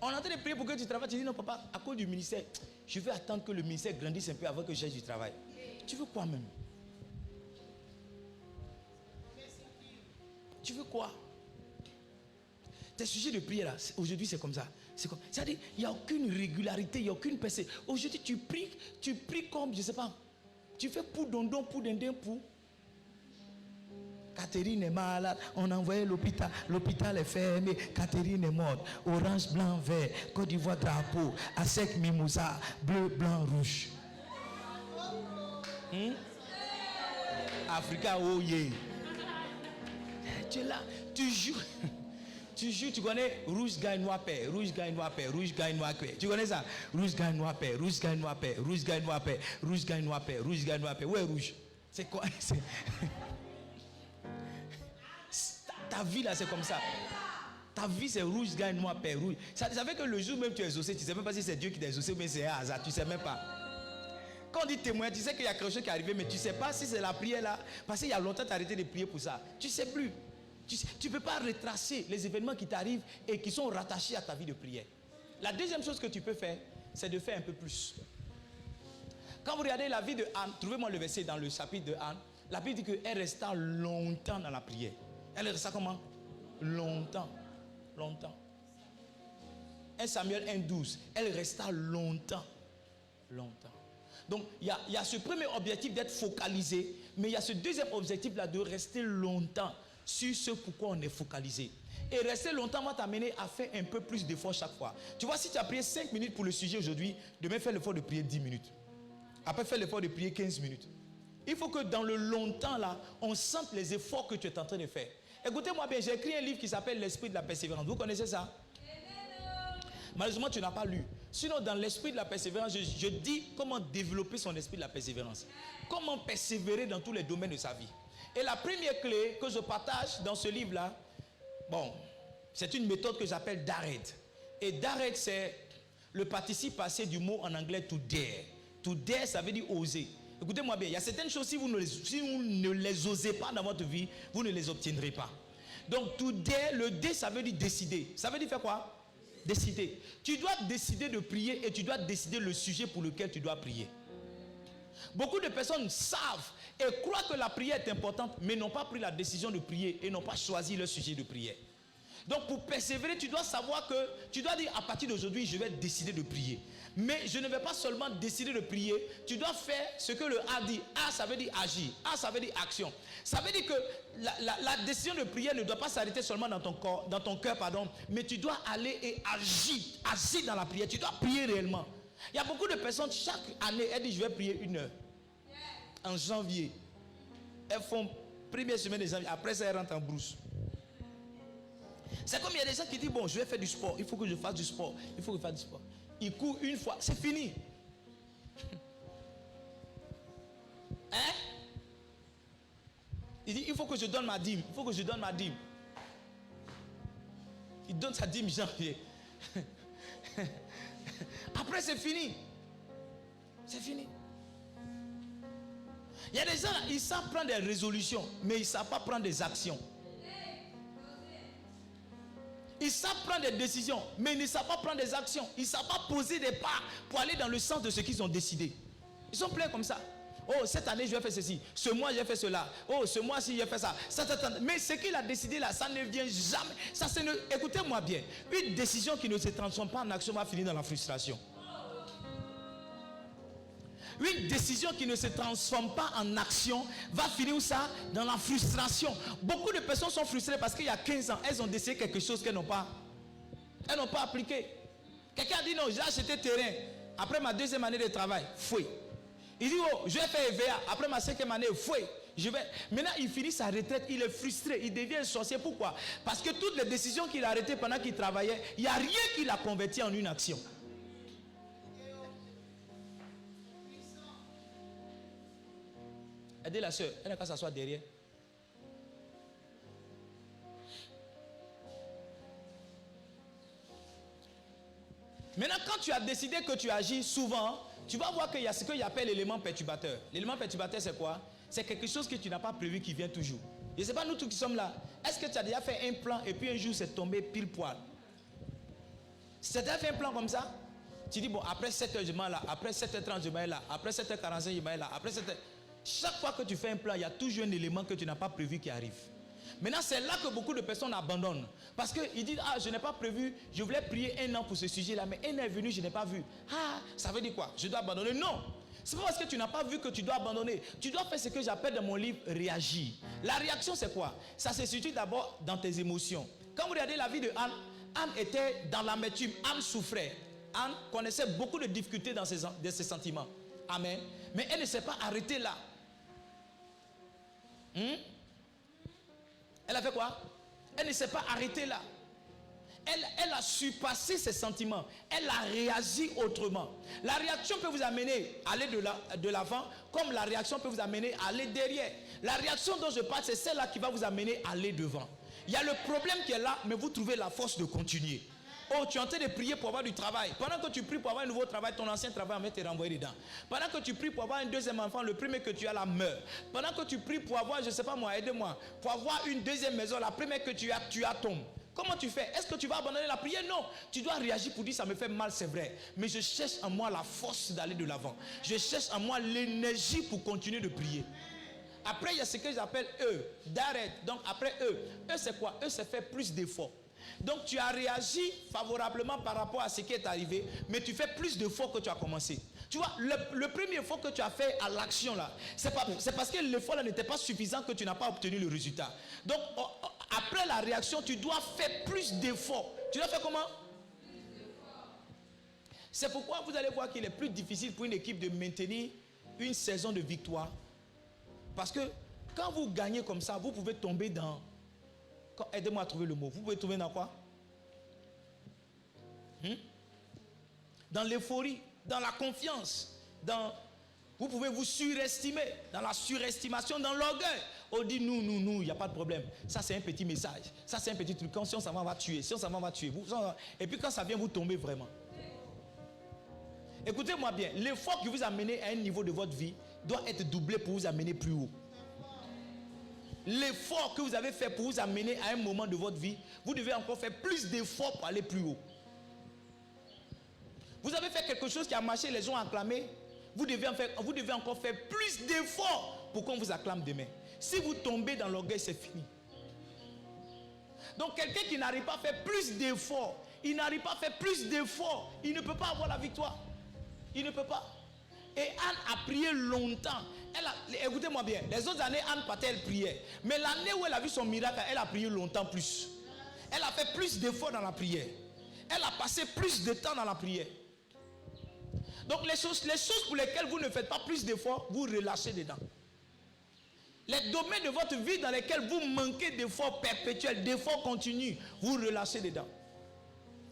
On est en train de prier pour que tu travailles. Tu dis, non, papa, à cause du ministère, je vais attendre que le ministère grandisse un peu avant que je cherche du travail. Tu veux quoi même? Tu veux quoi? Tes sujets de prière, là, aujourd'hui, c'est comme ça. C'est-à-dire, il n'y a aucune régularité, il n'y a aucune percée. Aujourd'hui, tu pries comme, je ne sais pas, tu fais pour dondon, pour dindin, pour... Catherine est malade, on a envoyé l'hôpital, l'hôpital est fermé, Catherine est morte, orange, blanc, vert, Côte d'Ivoire, drapeau, ASEC, mimosa, bleu, blanc, rouge. Africa, oh yeah. Tu es là, tu joues, tu connais rouge, gagne, noir, paix, rouge, gagne, noir, paix, rouge, gagne, noir, paix. Tu connais ça? Rouge, gagne, noir, paix, rouge, gagne, noir, paix, rouge, gagne, noir, paix, rouge, gagne, noir, paix, rouge, gagne, noir, paix. Où est rouge? C'est quoi? Ta vie là c'est comme ça. Ta vie c'est rouge, gagne, noir, paix, rouge. Ça fait que le jour même tu es exaucé, tu ne sais même pas si c'est Dieu qui t'a exaucé ou bien c'est un hasard, tu ne sais même pas. Quand on dit témoin, tu sais qu'il y a quelque chose qui est arrivé, mais tu ne sais pas si c'est la prière là. Parce qu'il y a longtemps tu as arrêté de prier pour ça. Tu ne sais plus. Tu ne peux pas retracer les événements qui t'arrivent et qui sont rattachés à ta vie de prière. La deuxième chose que tu peux faire, c'est de faire un peu plus. Quand vous regardez la vie de Anne, trouvez-moi le verset dans le chapitre de Anne. La Bible dit qu'elle resta longtemps dans la prière. Elle resta comment? Longtemps. Longtemps. 1 Samuel 1,12. Elle resta longtemps. Longtemps. Donc, il y a ce premier objectif d'être focalisé, mais il y a ce deuxième objectif-là de rester longtemps sur ce pourquoi on est focalisé. Et rester longtemps va t'amener à faire un peu plus d'efforts chaque fois. Tu vois, si tu as prié 5 minutes pour le sujet aujourd'hui, demain, fais l'effort de prier 10 minutes. Après, fais l'effort de prier 15 minutes. Il faut que dans le longtemps, là, on sente les efforts que tu es en train de faire. Écoutez-moi bien, j'ai écrit un livre qui s'appelle L'Esprit de la Persévérance. Vous connaissez ça? Malheureusement, tu n'as pas lu. Sinon, dans l'Esprit de la Persévérance, je dis comment développer son esprit de la persévérance. Comment persévérer dans tous les domaines de sa vie. Et la première clé que je partage dans ce livre-là, bon, c'est une méthode que j'appelle DARED. Et DARED, c'est le participe passé du mot en anglais to dare. To dare, ça veut dire oser. Écoutez-moi bien, il y a certaines choses, si vous ne les osez pas dans votre vie, vous ne les obtiendrez pas. Donc, to dare, le dare, ça veut dire décider. Ça veut dire faire quoi? Décider. Tu dois décider de prier et tu dois décider le sujet pour lequel tu dois prier. Beaucoup de personnes savent et croient que la prière est importante, mais n'ont pas pris la décision de prier et n'ont pas choisi le sujet de prière. Donc pour persévérer, tu dois savoir que, tu dois dire à partir d'aujourd'hui, je vais décider de prier. Mais je ne vais pas seulement décider de prier, tu dois faire ce que le A dit. A, ça veut dire agir. A, ça veut dire action. Ça veut dire que la décision de prière ne doit pas s'arrêter seulement dans ton corps, dans ton cœur, pardon, mais tu dois aller et agir dans la prière. Tu dois prier réellement. Il y a beaucoup de personnes, chaque année, elles disent, je vais prier 1 heure. En janvier. Elles font première semaine de janvier, après ça, elles rentrent en brousse. C'est comme il y a des gens qui disent, bon, je vais faire du sport, il faut que je fasse du sport, il faut que je fasse du sport. Ils courent une fois, c'est fini. Hein? Il dit, il faut que je donne ma dîme, il faut que je donne ma dîme. Il donne sa dîme janvier. Après, c'est fini. C'est fini. Il y a des gens, ils savent prendre des résolutions, mais ils ne savent pas prendre des actions. Ils savent prendre des décisions, mais ils ne savent pas prendre des actions. Ils ne savent pas poser des pas pour aller dans le sens de ce qu'ils ont décidé. Ils sont pleins comme ça. Oh, cette année, je vais faire ceci. Ce mois, je vais faire cela. Oh, ce mois-ci, je vais faire ça. Mais ce qu'il a décidé là, ça ne vient jamais. Écoutez-moi bien. Une décision qui ne se transforme pas en action va finir dans la frustration. Une décision qui ne se transforme pas en action va finir où ça? Dans la frustration. Beaucoup de personnes sont frustrées parce qu'il y a 15 ans, elles ont décidé quelque chose qu'elles n'ont pas appliqué. Quelqu'un a dit non, j'ai acheté terrain. Après ma 2e année de travail, fouille. Il dit, oh, je vais faire EVA. Après ma 5e année, fouet. Maintenant, il finit sa retraite, il est frustré, il devient un sorcier. Pourquoi? Parce que toutes les décisions qu'il a arrêtées pendant qu'il travaillait, il n'y a rien qui l'a converti en une action. Aidez la soeur, elle n'a qu'à s'asseoir derrière. Maintenant, quand tu as décidé que tu agis souvent, tu vas voir qu'il y a ce qu'il appelle l'élément perturbateur. L'élément perturbateur, c'est quoi? C'est quelque chose que tu n'as pas prévu qui vient toujours. Je ne sais pas, nous tous qui sommes là, est-ce que tu as déjà fait un plan et puis un jour c'est tombé pile poil? Si tu as déjà fait un plan comme ça, tu dis, bon, après 7h je m'en là, après 7h30 je m'en là, après 7h45 je m'en là, après 7h... Chaque fois que tu fais un plan, il y a toujours un élément que tu n'as pas prévu qui arrive. Maintenant, c'est là que beaucoup de personnes abandonnent. Parce qu'ils disent, ah, je n'ai pas prévu, je voulais prier 1 an pour ce sujet-là, mais 1 an est venu, je n'ai pas vu. Ah, ça veut dire quoi? Je dois abandonner? Non. C'est pas parce que tu n'as pas vu que tu dois abandonner. Tu dois faire ce que j'appelle dans mon livre, réagir. La réaction, c'est quoi? Ça se situe d'abord dans tes émotions. Quand vous regardez la vie de Anne, Anne était dans l'amertume, Anne souffrait. Anne connaissait beaucoup de difficultés dans ses sentiments. Amen. Mais elle ne s'est pas arrêtée là. Elle a fait quoi? Elle ne s'est pas arrêtée là. Elle a surpassé ses sentiments. Elle a réagi autrement. La réaction peut vous amener à aller de l'avant, comme la réaction peut vous amener à aller derrière. La réaction dont je parle, c'est celle-là qui va vous amener à aller devant. Il y a le problème qui est là, mais vous trouvez la force de continuer. Oh, tu es en train de prier pour avoir du travail. Pendant que tu pries pour avoir un nouveau travail, ton ancien travail va te renvoyer dedans. Pendant que tu pries pour avoir un deuxième enfant, le premier que tu as là meurt. Pendant que tu pries pour avoir, je ne sais pas moi, aidez-moi, pour avoir une deuxième maison, la première que tu as tombe. Comment tu fais? Est-ce que tu vas abandonner la prière? Non. Tu dois réagir pour dire, ça me fait mal, c'est vrai. Mais je cherche en moi la force d'aller de l'avant. Je cherche en moi l'énergie pour continuer de prier. Après, il y a ce que j'appelle eux, d'arrêt. Donc après eux c'est quoi? Eux, c'est faire plus d'efforts. Donc tu as réagi favorablement par rapport à ce qui est arrivé, mais tu fais plus d'efforts que tu as commencé. Tu vois, le premier effort que tu as fait à l'action là, c'est parce que l'effort là n'était pas suffisant que tu n'as pas obtenu le résultat. Donc après la réaction, tu dois faire plus d'efforts. Tu dois faire comment? C'est pourquoi vous allez voir qu'il est plus difficile pour une équipe de maintenir une saison de victoire. Parce que quand vous gagnez comme ça, vous pouvez tomber dans... Aidez-moi à trouver le mot. Vous pouvez trouver dans quoi? Dans l'euphorie, dans la confiance, vous pouvez vous surestimer, dans la surestimation, dans l'orgueil. On dit nous, il n'y a pas de problème. Ça c'est un petit message. Ça c'est un petit truc. Quand si on s'en va, on va tuer. Si on s'en va, on va tuer. Et puis quand ça vient, vous tombez vraiment. Écoutez-moi bien. L'effort qui vous a mené à un niveau de votre vie doit être doublé pour vous amener plus haut. L'effort que vous avez fait pour vous amener à un moment de votre vie, vous devez encore faire plus d'efforts pour aller plus haut. Vous avez fait quelque chose qui a marché, les gens ont acclamé. Vous devez encore faire plus d'efforts pour qu'on vous acclame demain. Si vous tombez dans l'orgueil, c'est fini. Donc quelqu'un qui n'arrive pas à faire plus d'efforts, il n'arrive pas à faire plus d'efforts, il ne peut pas avoir la victoire. Il ne peut pas. Et Anne a prié longtemps. Écoutez-moi bien, les autres années, Anne partait, elle priait. Mais l'année où elle a vu son miracle, elle a prié longtemps plus. Elle a fait plus d'efforts dans la prière. Elle a passé plus de temps dans la prière. Donc les choses pour lesquelles vous ne faites pas plus d'efforts, vous relâchez dedans. Les domaines de votre vie dans lesquels vous manquez d'efforts perpétuels, d'efforts continus, vous relâchez dedans.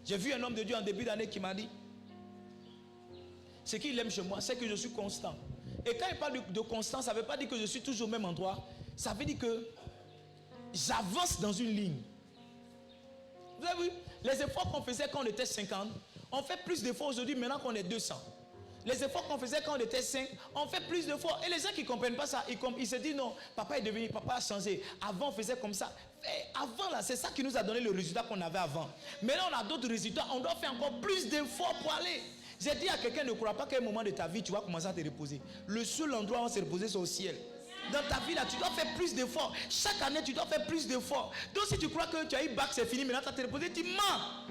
J'ai vu un homme de Dieu en début d'année qui m'a dit, ce qu'il aime chez moi, c'est que je suis constant. Et quand il parle de constance, ça ne veut pas dire que je suis toujours au même endroit. Ça veut dire que j'avance dans une ligne. Vous avez vu, les efforts qu'on faisait quand on était 50, on fait plus d'efforts aujourd'hui maintenant qu'on est 200. Les efforts qu'on faisait quand on était 5, on fait plus d'efforts. Et les gens qui ne comprennent pas ça, ils se disent non, papa est devenu, papa a changé. Avant on faisait comme ça. Et avant là, c'est ça qui nous a donné le résultat qu'on avait avant. Maintenant on a d'autres résultats, on doit faire encore plus d'efforts pour aller. J'ai dit à quelqu'un, ne crois pas qu'à un moment de ta vie, tu vas commencer à te reposer. Le seul endroit où on va se reposer, c'est au ciel. Dans ta vie, là, tu dois faire plus d'efforts. Chaque année, tu dois faire plus d'efforts. Donc, si tu crois que tu as eu bac, c'est fini, maintenant tu vas te reposer, tu mens.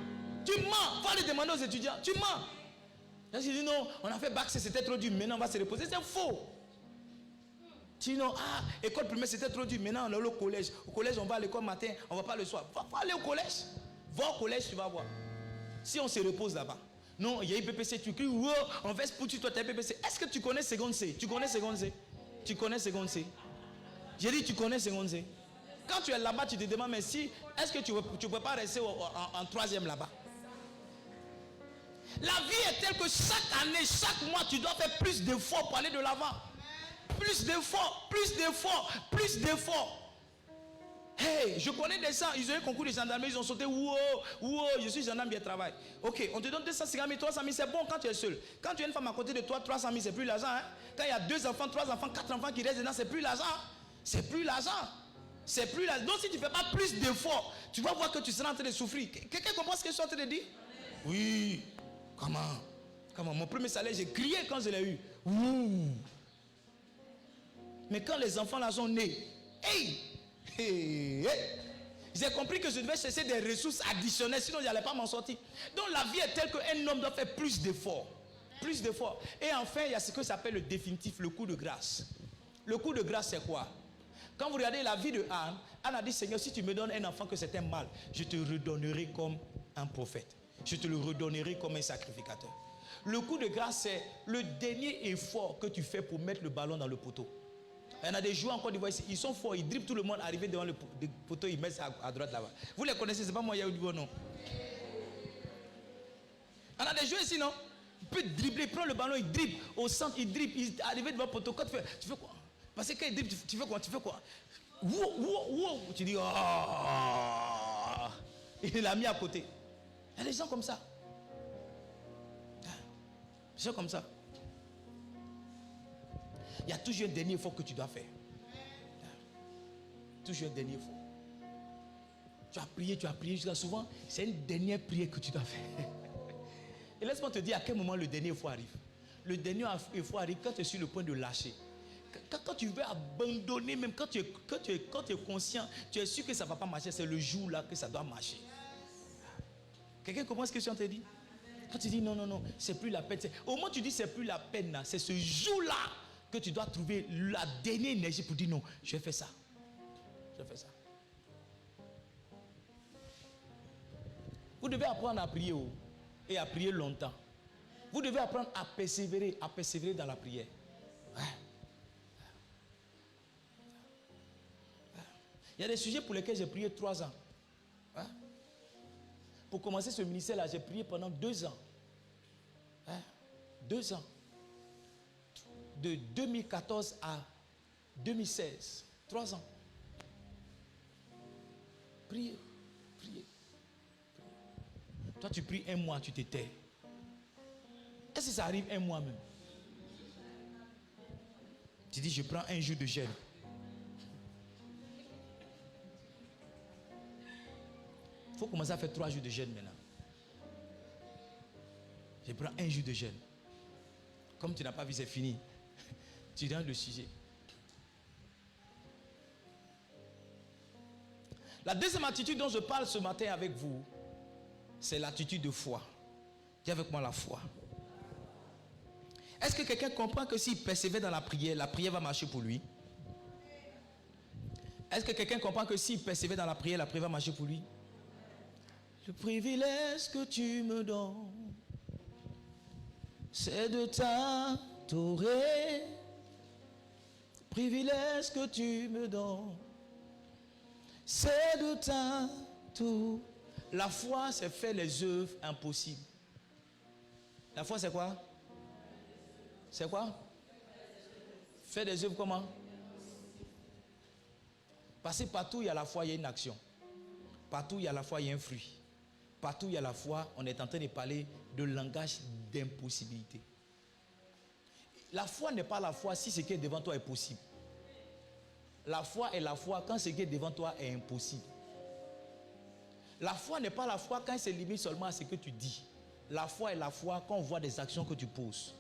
Tu mens. Va aller demander aux étudiants. Tu mens. Là, je dis non, on a fait bac, c'était trop dur. Maintenant, on va se reposer. C'est faux. Sinon, école primaire, c'était trop dur. Maintenant, on est au collège. Au collège, on va à l'école matin, on ne va pas le soir. Va aller au collège. Va au collège, tu vas voir. Si on se repose là-bas. Non, il y a IPPC, tu cries, wow, on verse pour toi, tu as IPPC. Est-ce que tu connais seconde C? Tu connais seconde C? Tu connais seconde C? J'ai dit, tu connais seconde C? Quand tu es là-bas, tu te demandes, mais si, est-ce que tu ne peux pas rester en troisième là-bas? La vie est telle que chaque année, chaque mois, tu dois faire plus d'efforts pour aller de l'avant. Plus d'efforts, plus d'efforts, plus d'efforts. Hey, je connais des gens, ils ont eu un concours de gendarmerie, ils ont sauté, wow, je suis gendarme, bien travail. Ok, on te donne 250 000, 300 000, c'est bon quand tu es seul. Quand tu as une femme à côté de toi, 300 000, c'est plus l'argent. Hein? Quand il y a 2 enfants, 3 enfants, 4 enfants qui restent dedans, c'est plus l'argent. C'est plus l'argent. C'est plus l'argent. Donc si tu ne fais pas plus d'efforts, tu vas voir que tu seras en train de souffrir. Quelqu'un comprend ce que je suis en train de dire? Oui. Comment? Mon premier salaire, j'ai crié quand je l'ai eu. Ouh. Mais quand les enfants là sont nés, j'ai compris que je devais chercher des ressources additionnelles, sinon je n'allais pas m'en sortir. Donc la vie est telle qu'un homme doit faire plus d'efforts. Plus d'efforts. Et enfin, il y a ce que s'appelle le définitif, le coup de grâce. Le coup de grâce, c'est quoi? Quand vous regardez la vie de Anne, Anne a dit, Seigneur, si tu me donnes un enfant que c'est un mâle, je te redonnerai comme un prophète. Je te le redonnerai comme un sacrificateur. Le coup de grâce, c'est le dernier effort que tu fais pour mettre le ballon dans le poteau. Il y en a des joueurs en Côte d'Ivoire ici, ils sont forts, ils dribblent tout le monde, arriver devant le poteau, ils mettent ça à droite là-bas. Vous les connaissez, c'est pas moi, Yaoudi, non? On a des joueurs ici, non? Il peut dribbler, il prend le ballon, il dribble au centre, il dribble, il arrive devant le poteau. Quand tu fais quoi? Parce que quand il dribble, tu fais quoi? Tu fais quoi? Wow. Tu dis, oh! Il l'a mis à côté. Il y a des gens comme ça. Des gens comme ça. Il y a toujours un dernier effort que tu dois faire. Toujours un dernier effort. Tu as prié jusqu'à souvent. C'est une dernière prière que tu dois faire. Et laisse-moi te dire à quel moment le dernier effort arrive. Le dernier effort arrive quand tu es sur le point de lâcher. Quand tu veux abandonner, même quand tu es conscient, tu es sûr que ça ne va pas marcher, c'est le jour là que ça doit marcher. Quelqu'un comprend ce que je suis en train de dire? Quand tu dis non, c'est plus la peine. Au moins tu dis c'est plus la peine, c'est ce jour-là que tu dois trouver la dernière énergie pour dire non, je vais faire ça. Je vais faire ça. Vous devez apprendre à prier et à prier longtemps. Vous devez apprendre à persévérer dans la prière. Ouais. Il y a des sujets pour lesquels j'ai prié 3 ans. Ouais. Pour commencer ce ministère-là, j'ai prié pendant 2 ans. 2 ans. De 2014 à 2016. 3 ans. Priez. Toi, tu pries 1 mois, tu te tais. Est-ce que ça arrive 1 mois même? Tu dis, je prends 1 jour de jeûne. Il faut commencer à faire 3 jours de jeûne maintenant. Je prends 1 jour de jeûne. Comme tu n'as pas vu, c'est fini. Tu donnes le sujet. La deuxième attitude dont je parle ce matin avec vous, c'est l'attitude de foi. Dis avec moi la foi. Est-ce que quelqu'un comprend que s'il persévère dans la prière va marcher pour lui? Est-ce que quelqu'un comprend que s'il persévère dans la prière va marcher pour lui? Le privilège que tu me donnes, c'est de t'adorer. Privilège que tu me donnes, c'est de t'adorer. La foi, c'est faire les œuvres impossibles. La foi, c'est quoi? C'est quoi? Faire des œuvres comment? Parce que partout où il y a la foi, il y a une action. Partout où il y a la foi, il y a un fruit. Partout où il y a la foi, on est en train de parler de langage d'impossibilité. La foi n'est pas la foi si ce qui est devant toi est possible. La foi est la foi quand ce qui est devant toi est impossible. La foi n'est pas la foi quand elle se limite seulement à ce que tu dis. La foi est la foi quand on voit des actions que tu poses.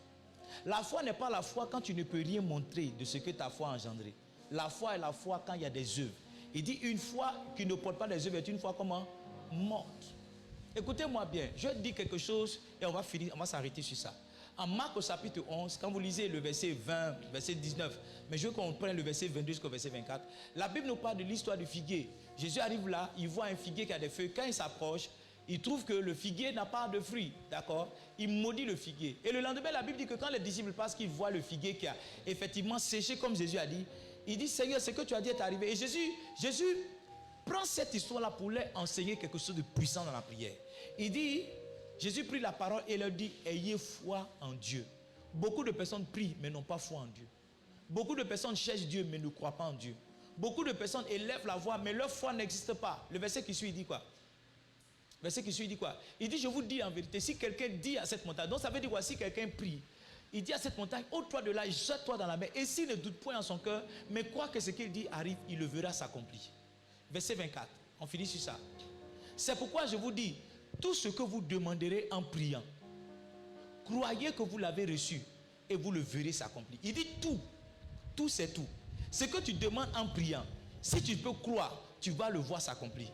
La foi n'est pas la foi quand tu ne peux rien montrer de ce que ta foi a engendré. La foi est la foi quand il y a des œuvres. Il dit une foi qui ne porte pas des œuvres est une foi comment? Morte. Écoutez-moi bien, je vais dire quelque chose et on va finir, on va s'arrêter sur ça. En Marc au chapitre 11, quand vous lisez le verset 20, verset 19, mais je veux qu'on prenne le verset 22 jusqu'au verset 24, la Bible nous parle de l'histoire du figuier. Jésus arrive là, il voit un figuier qui a des feuilles. Quand il s'approche, Il trouve que le figuier n'a pas de fruits, d'accord? Il maudit le figuier. Et le lendemain, la Bible dit que quand les disciples passent, qu'ils voient le figuier qui a effectivement séché, comme Jésus a dit, il dit, Seigneur, ce que tu as dit est arrivé. Et Jésus prend cette histoire-là pour leur enseigner quelque chose de puissant dans la prière. Il dit, Jésus prit la parole et leur dit, ayez foi en Dieu. Beaucoup de personnes prient, mais n'ont pas foi en Dieu. Beaucoup de personnes cherchent Dieu, mais ne croient pas en Dieu. Beaucoup de personnes élèvent la voix, mais leur foi n'existe pas. Le verset qui suit, il dit quoi? Le verset qui suit, il dit quoi? Il dit, je vous dis en vérité, si quelqu'un dit à cette montagne, donc ça veut dire quoi? Si quelqu'un prie, il dit à cette montagne, ôte-toi de là, jette-toi dans la mer. Et s'il ne doute point en son cœur, mais croit que ce qu'il dit arrive, il le verra s'accomplir. Verset 24, on finit sur ça. C'est pourquoi je vous dis, tout ce que vous demanderez en priant, croyez que vous l'avez reçu et vous le verrez s'accomplir. Il dit tout. Tout c'est tout. Ce que tu demandes en priant, si tu peux croire, tu vas le voir s'accomplir.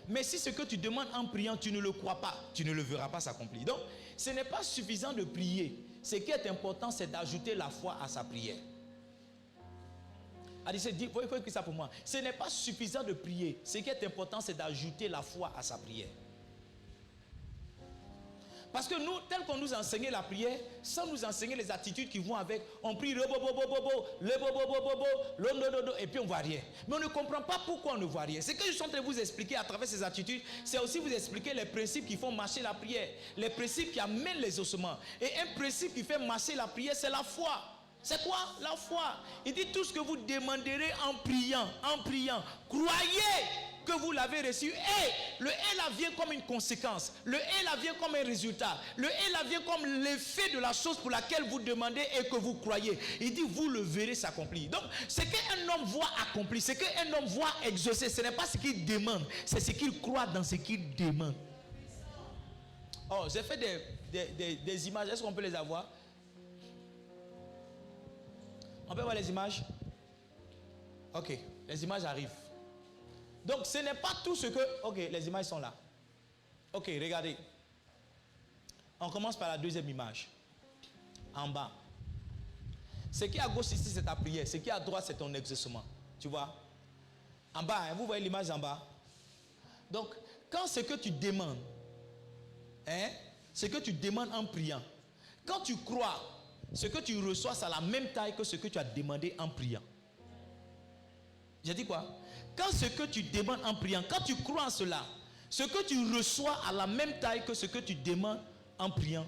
Mais si ce que tu demandes en priant, tu ne le crois pas, tu ne le verras pas s'accomplir. Donc, ce n'est pas suffisant de prier. Ce qui est important, c'est d'ajouter la foi à sa prière. Il faut écrire ça pour moi. Ce n'est pas suffisant de prier. Ce qui est important, c'est d'ajouter la foi à sa prière. Parce que nous, tel qu'on nous enseignait la prière, sans nous enseigner les attitudes qui vont avec, on prie le et puis on ne voit rien. Mais on ne comprend pas pourquoi on ne voit rien. Ce que je suis en train de vous expliquer à travers ces attitudes, c'est aussi vous expliquer les principes qui font marcher la prière, les principes qui amènent les ossements. Et un principe qui fait marcher la prière, c'est la foi. C'est quoi? La foi. Il dit tout ce que vous demanderez en priant, croyez que vous l'avez reçu. Et le et là vient comme une conséquence. Le et là vient comme un résultat. Le et là vient comme l'effet de la chose pour laquelle vous demandez et que vous croyez. Il dit vous le verrez s'accomplir. Donc ce qu'un homme voit accomplir, ce qu'un homme voit exaucer, ce n'est pas ce qu'il demande, c'est ce qu'il croit dans ce qu'il demande. Oh, j'ai fait des images. Est-ce qu'on peut les avoir? On peut voir les images? Ok, les images arrivent. Donc ce n'est pas tout ce que... Ok, les images sont là. Ok, regardez. On commence par la deuxième image. En bas. Ce qui est à gauche ici, c'est ta prière. Ce qui est à droite, c'est ton exaucement. Tu vois? En bas, hein, vous voyez l'image en bas? Donc, quand ce que tu demandes, ce que tu demandes en priant, quand tu crois, ce que tu reçois, c'est à la même taille que ce que tu as demandé en priant. J'ai dit quoi? Quand ce que tu demandes en priant, quand tu crois en cela, ce que tu reçois à la même taille que ce que tu demandes en priant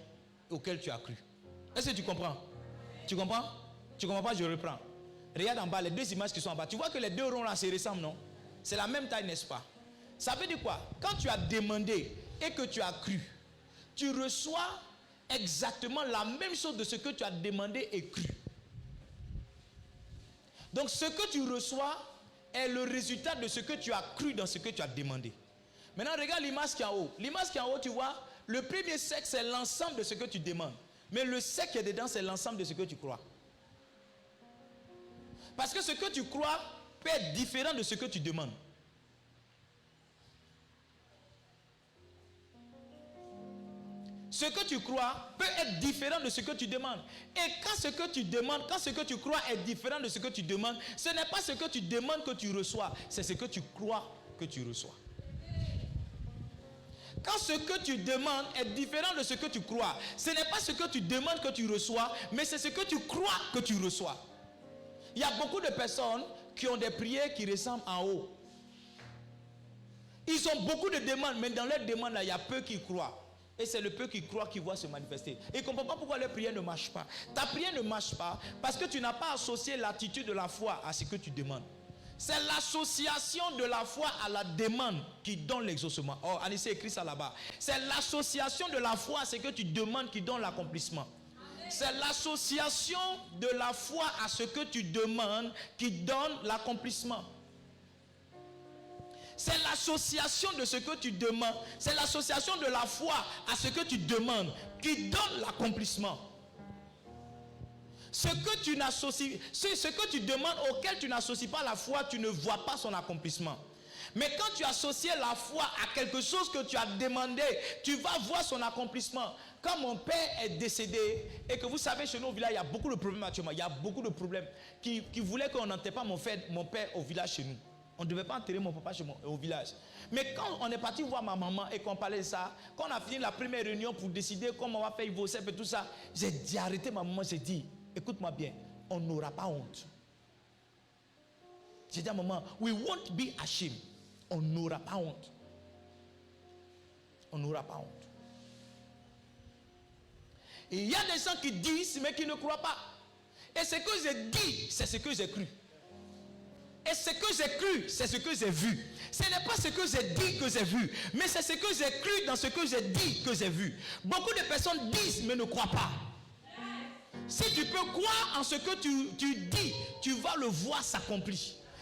auquel tu as cru. Est-ce que tu comprends? Tu comprends? Tu comprends pas? Je reprends. Regarde en bas, les deux images qui sont en bas. Tu vois que les deux ronds là se ressemblent, non? C'est la même taille, n'est-ce pas? Ça veut dire quoi? Quand tu as demandé et que tu as cru, tu reçois exactement la même chose de ce que tu as demandé et cru. Donc ce que tu reçois est le résultat de ce que tu as cru dans ce que tu as demandé. Maintenant regarde l'image qui est en haut. L'image qui est en haut, tu vois, le premier cercle c'est l'ensemble de ce que tu demandes. Mais le cercle qui est dedans c'est l'ensemble de ce que tu crois. Parce que ce que tu crois peut être différent de ce que tu demandes. Ce que tu crois peut être différent de ce que tu demandes. Et quand ce que tu demandes, quand ce que tu crois est différent de ce que tu demandes, ce n'est pas ce que tu demandes que tu reçois, c'est ce que tu crois que tu reçois. Quand ce que tu demandes est différent de ce que tu crois, ce n'est pas ce que tu demandes que tu reçois, mais c'est ce que tu crois que tu reçois. Il y a beaucoup de personnes qui ont des prières qui ressemblent en haut. Ils ont beaucoup de demandes, mais dans leurs demandes, là, il y a peu qui croient. Et c'est le peu qui croit qui voit se manifester. Et il ne comprend pas pourquoi leur prière ne marche pas. Ta prière ne marche pas parce que tu n'as pas associé l'attitude de la foi à ce que tu demandes. C'est l'association de la foi à la demande qui donne l'exaucement. Oh, Anissé écrit ça là-bas. C'est l'association de la foi à ce que tu demandes qui donne l'accomplissement. C'est l'association de la foi à ce que tu demandes qui donne l'accomplissement. C'est l'association de ce que tu demandes. C'est l'association de la foi à ce que tu demandes qui donne l'accomplissement. Ce que tu demandes auquel tu n'associes pas la foi, tu ne vois pas son accomplissement. Mais quand tu associes la foi à quelque chose que tu as demandé, tu vas voir son accomplissement. Quand mon père est décédé, et que vous savez, chez nous au village, il y a beaucoup de problèmes actuellement. Il y a beaucoup de problèmes qui voulaient qu'on n'enterre pas mon père au village chez nous. On ne devait pas enterrer mon papa au village. Mais quand on est parti voir ma maman et qu'on parlait de ça, quand on a fini la première réunion pour décider comment on va faire vos et tout ça, j'ai dit arrêtez ma maman, j'ai dit, écoute-moi bien, on n'aura pas honte. J'ai dit à maman, we won't be ashamed. On n'aura pas honte. On n'aura pas honte. Et il y a des gens qui disent, mais qui ne croient pas. Et ce que j'ai dit, c'est ce que j'ai cru. Et ce que j'ai cru, c'est ce que j'ai vu. Ce n'est pas ce que j'ai dit que j'ai vu, mais c'est ce que j'ai cru dans ce que j'ai dit que j'ai vu. Beaucoup de personnes disent, mais ne croient pas. Si tu peux croire en ce que tu dis, tu vas le voir s'accomplir.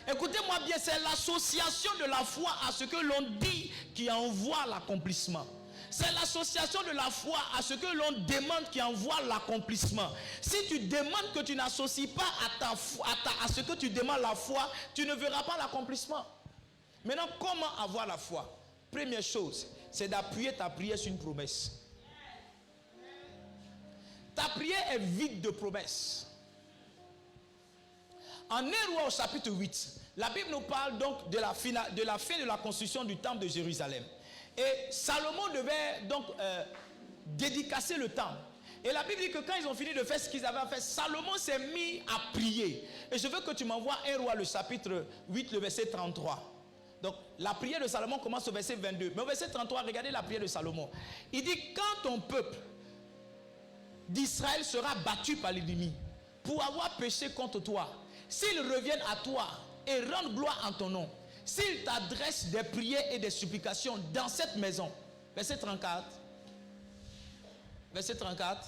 Écoutez-moi bien, c'est l'association de la foi à ce que l'on dit qui envoie l'accomplissement. C'est l'association de la foi à ce que l'on demande qui envoie l'accomplissement. Si tu demandes que tu n'associes pas à ce que tu demandes la foi, tu ne verras pas l'accomplissement. Maintenant, comment avoir la foi? Première chose, c'est d'appuyer ta prière sur une promesse. Ta prière est vide de promesses. En 1 Roi au chapitre 8, la Bible nous parle donc de la fin de la construction du temple de Jérusalem. Et Salomon devait donc dédicacer le temple. Et la Bible dit que quand ils ont fini de faire ce qu'ils avaient à faire, Salomon s'est mis à prier. Et je veux que tu m'envoies 1 Roi, le chapitre 8, le verset 33. Donc la prière de Salomon commence au verset 22. Mais au verset 33, regardez la prière de Salomon. Il dit, quand ton peuple d'Israël sera battu par l'ennemi pour avoir péché contre toi, s'ils reviennent à toi et rendent gloire en ton nom, s'ils t'adressent des prières et des supplications dans cette maison, verset 34, verset 34,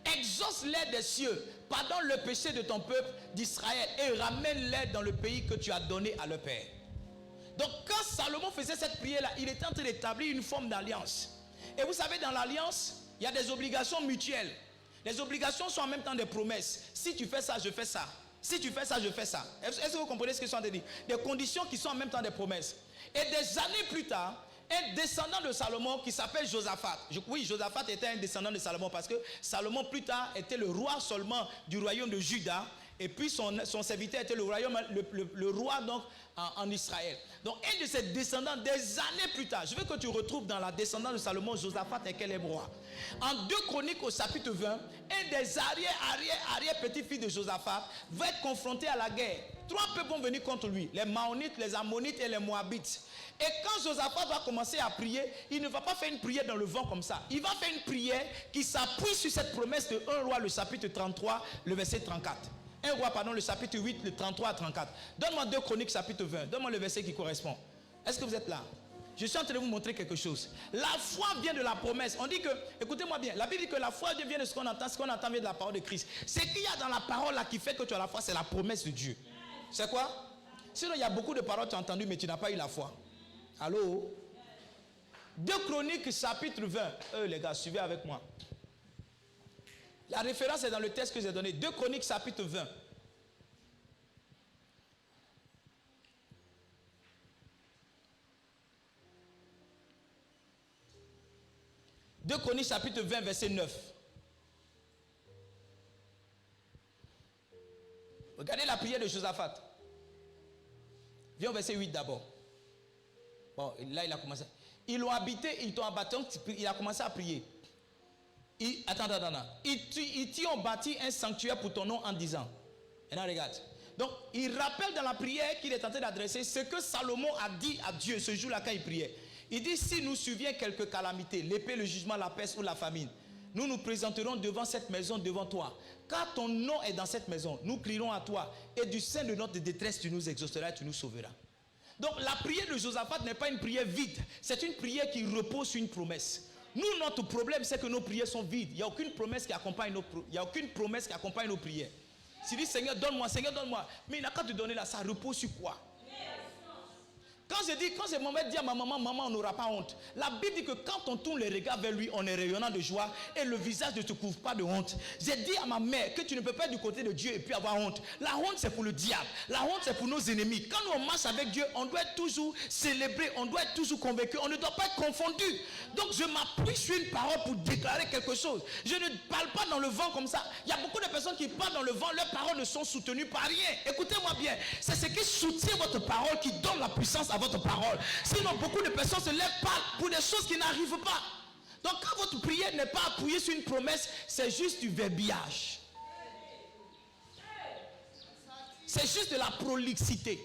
exauce-les des cieux, pardonne le péché de ton peuple d'Israël et ramène-les dans le pays que tu as donné à leur père. Donc quand Salomon faisait cette prière-là, il était en train d'établir une forme d'alliance. Et vous savez, dans l'alliance, il y a des obligations mutuelles. Les obligations sont en même temps des promesses. Si tu fais ça, je fais ça. Si tu fais ça, je fais ça. Est-ce que vous comprenez ce que je suis en train de dire? Des conditions qui sont en même temps des promesses. Et des années plus tard, un descendant de Salomon qui s'appelle Josaphat. Oui, Josaphat était un descendant de Salomon parce que Salomon plus tard était le roi seulement du royaume de Juda. Et puis son serviteur était le roi donc en Israël. Donc un de ses descendants, des années plus tard, je veux que tu retrouves dans la descendance de Salomon, Josaphat et quel est roi. En 2 Chroniques au chapitre 20, un des arrière petits-fils de Josaphat va être confronté à la guerre. 3 peuples vont venir contre lui, les Maonites, les Ammonites et les Moabites. Et quand Josaphat va commencer à prier, il ne va pas faire une prière dans le vent comme ça. Il va faire une prière qui s'appuie sur cette promesse de 1 Roi, le chapitre 33, le verset 34. 1 Roi, pardon, le chapitre 8, le 33 à 34. Donne-moi 2 Chroniques, chapitre 20. Donne-moi le verset qui correspond. Est-ce que vous êtes là? Je suis en train de vous montrer quelque chose. La foi vient de la promesse. On dit que, écoutez-moi bien, la Bible dit que la foi vient de ce qu'on entend vient de la parole de Christ. Ce qu'il y a dans la parole là qui fait que tu as la foi, c'est la promesse de Dieu. C'est quoi? Sinon, il y a beaucoup de paroles que tu as entendues, mais tu n'as pas eu la foi. Allô? 2 Chroniques, chapitre 20. Les gars, suivez avec moi. La référence est dans le texte que j'ai donné. 2 Chroniques, chapitre 20. Deux Chroniques, chapitre 20, verset 9. Regardez la prière de Josaphat. Viens au verset 8 d'abord. Bon, là, il a commencé. Ils l'ont habité, ils t'ont abattu, il a commencé à prier. Attends. Ils t'y ont bâti un sanctuaire pour ton nom en disant. Maintenant, regarde. Donc, il rappelle dans la prière qu'il est en train d'adresser ce que Salomon a dit à Dieu ce jour-là quand il priait. Il dit, si nous survient quelque calamité, l'épée, le jugement, la peste ou la famine, nous nous présenterons devant cette maison, devant toi. Car ton nom est dans cette maison, nous crierons à toi. Et du sein de notre détresse, tu nous exauceras et tu nous sauveras. Donc, la prière de Josaphat n'est pas une prière vide. C'est une prière qui repose sur une promesse. Nous, notre problème, c'est que nos prières sont vides. Il n'y a aucune promesse qui accompagne nos prières. S'il dit, Seigneur, donne-moi. Mais il n'a qu'à te donner là, ça repose sur quoi? Quand c'est moment de dire à ma maman, maman, on n'aura pas honte. La Bible dit que quand on tourne les regards vers lui, on est rayonnant de joie et le visage ne se couvre pas de honte. J'ai dit à ma mère que tu ne peux pas être du côté de Dieu et puis avoir honte. La honte, c'est pour le diable. La honte, c'est pour nos ennemis. Quand nous on marche avec Dieu, on doit être toujours célébré, on doit être toujours convaincu, on ne doit pas être confondu. Donc je m'appuie sur une parole pour déclarer quelque chose. Je ne parle pas dans le vent comme ça. Il y a beaucoup de personnes qui parlent dans le vent, leurs paroles ne sont soutenues par rien. Écoutez-moi bien, c'est ce qui soutient votre parole qui donne la puissance à votre parole. Sinon, beaucoup de personnes se lèvent pas pour des choses qui n'arrivent pas. Donc, quand votre prière n'est pas appuyée sur une promesse, c'est juste du verbiage. C'est juste de la prolixité.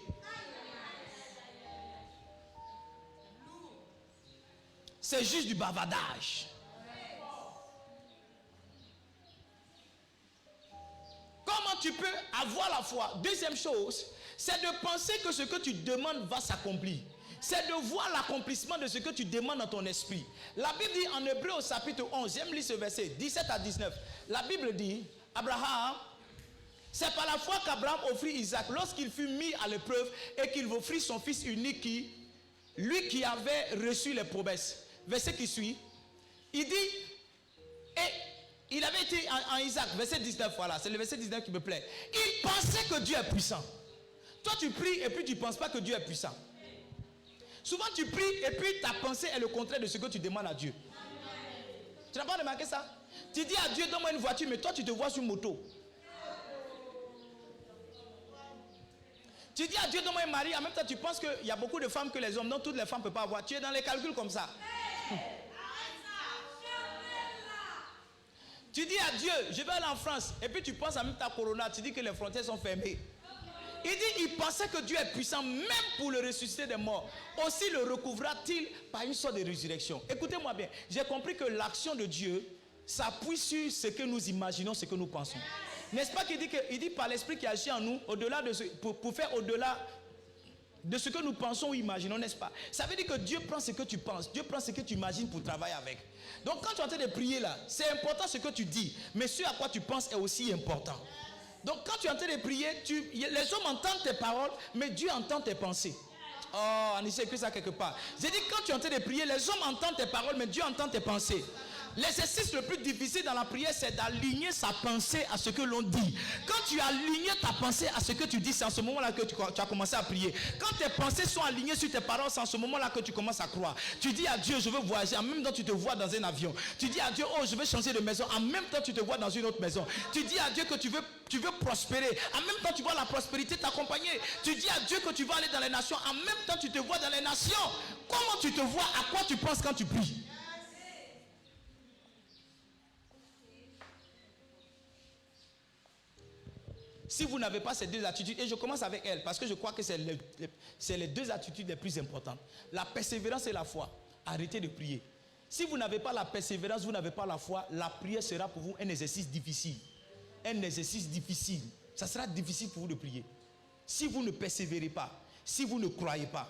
C'est juste du bavardage. Comment tu peux avoir la foi? Deuxième chose, c'est de penser que ce que tu demandes va s'accomplir. C'est de voir l'accomplissement de ce que tu demandes dans ton esprit. La Bible dit en Hébreux au chapitre 11, j'aime lire ce verset, 17 à 19. La Bible dit, Abraham, c'est par la foi qu'Abraham offrit Isaac lorsqu'il fut mis à l'épreuve et qu'il offrit son fils unique, lui qui avait reçu les promesses. Verset qui suit, il dit, et il avait été en Isaac, verset 19, voilà, c'est le verset 19 qui me plaît. Il pensait que Dieu est puissant. Toi tu pries et puis tu ne penses pas que Dieu est puissant. Souvent tu pries et puis ta pensée est le contraire de ce que tu demandes à Dieu. Tu n'as pas remarqué ça? Tu dis à Dieu, donne-moi une voiture, mais toi tu te vois sur moto. Tu dis à Dieu, donne-moi un mari, en même temps tu penses qu'il y a beaucoup de femmes que les hommes, non toutes les femmes ne peuvent pas avoir. Tu es dans les calculs comme ça. Tu dis à Dieu, je vais aller en France, et puis tu penses à même ta corona, tu dis que les frontières sont fermées. Il dit, il pensait que Dieu est puissant même pour le ressusciter des morts. Aussi le recouvra-t-il par une sorte de résurrection. Écoutez-moi bien, j'ai compris que l'action de Dieu s'appuie sur ce que nous imaginons, ce que nous pensons. N'est-ce pas qu'il dit par l'esprit qui agit en nous, au-delà de ce, pour faire au-delà de ce que nous pensons ou imaginons, n'est-ce pas? Ça veut dire que Dieu prend ce que tu penses, Dieu prend ce que tu imagines pour travailler avec. Donc quand tu es en train de prier là, c'est important ce que tu dis, mais ce à quoi tu penses est aussi important. Donc quand tu es en train de prier, les hommes entendent tes paroles, mais Dieu entend tes pensées. Oh, on essaie écrit ça quelque part. J'ai dit quand tu es en train de prier, les hommes entendent tes paroles, mais Dieu entend tes pensées. L'exercice le plus difficile dans la prière, c'est d'aligner sa pensée à ce que l'on dit. Quand tu as aligné ta pensée à ce que tu dis, c'est en ce moment-là que tu as commencé à prier. Quand tes pensées sont alignées sur tes paroles, c'est en ce moment-là que tu commences à croire. Tu dis à Dieu, je veux voyager. En même temps, tu te vois dans un avion. Tu dis à Dieu, oh, je veux changer de maison. En même temps, tu te vois dans une autre maison. Tu dis à Dieu que tu veux prospérer. En même temps, tu vois la prospérité t'accompagner. Tu dis à Dieu que tu vas aller dans les nations. En même temps, tu te vois dans les nations. Comment tu te vois? À quoi tu penses quand tu pries? Si vous n'avez pas ces deux attitudes, et je commence avec elles, parce que je crois que c'est les deux attitudes les plus importantes. La persévérance et la foi. Arrêtez de prier. Si vous n'avez pas la persévérance, vous n'avez pas la foi, la prière sera pour vous un exercice difficile. Un exercice difficile. Ça sera difficile pour vous de prier. Si vous ne persévérez pas, si vous ne croyez pas,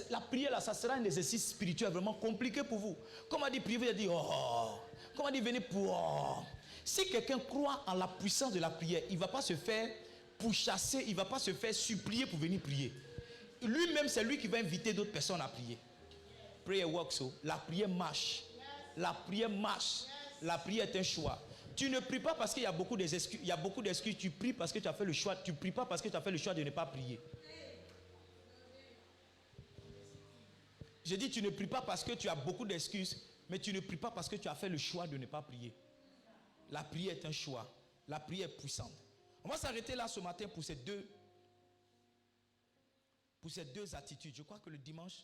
la prière là, ça sera un exercice spirituel vraiment compliqué pour vous. Comme on dit prier, vous allez dire, oh. Comme on dit venez pour, oh. Si quelqu'un croit en la puissance de la prière, il ne va pas se faire pourchasser, il ne va pas se faire supplier pour venir prier. Lui-même, c'est lui qui va inviter d'autres personnes à prier. Prayer works, so. La prière marche. La prière marche. La prière est un choix. Tu ne pries pas parce qu'il y a beaucoup d'excuses. Il y a beaucoup d'excuses. Tu pries parce que tu as fait le choix. Tu ne pries pas parce que tu as fait le choix de ne pas prier. Je dis tu ne pries pas parce que tu as beaucoup d'excuses, mais tu ne pries pas parce que tu as fait le choix de ne pas prier. La prière est un choix. La prière est puissante. On va s'arrêter là ce matin pour ces deux attitudes. Je crois que le dimanche,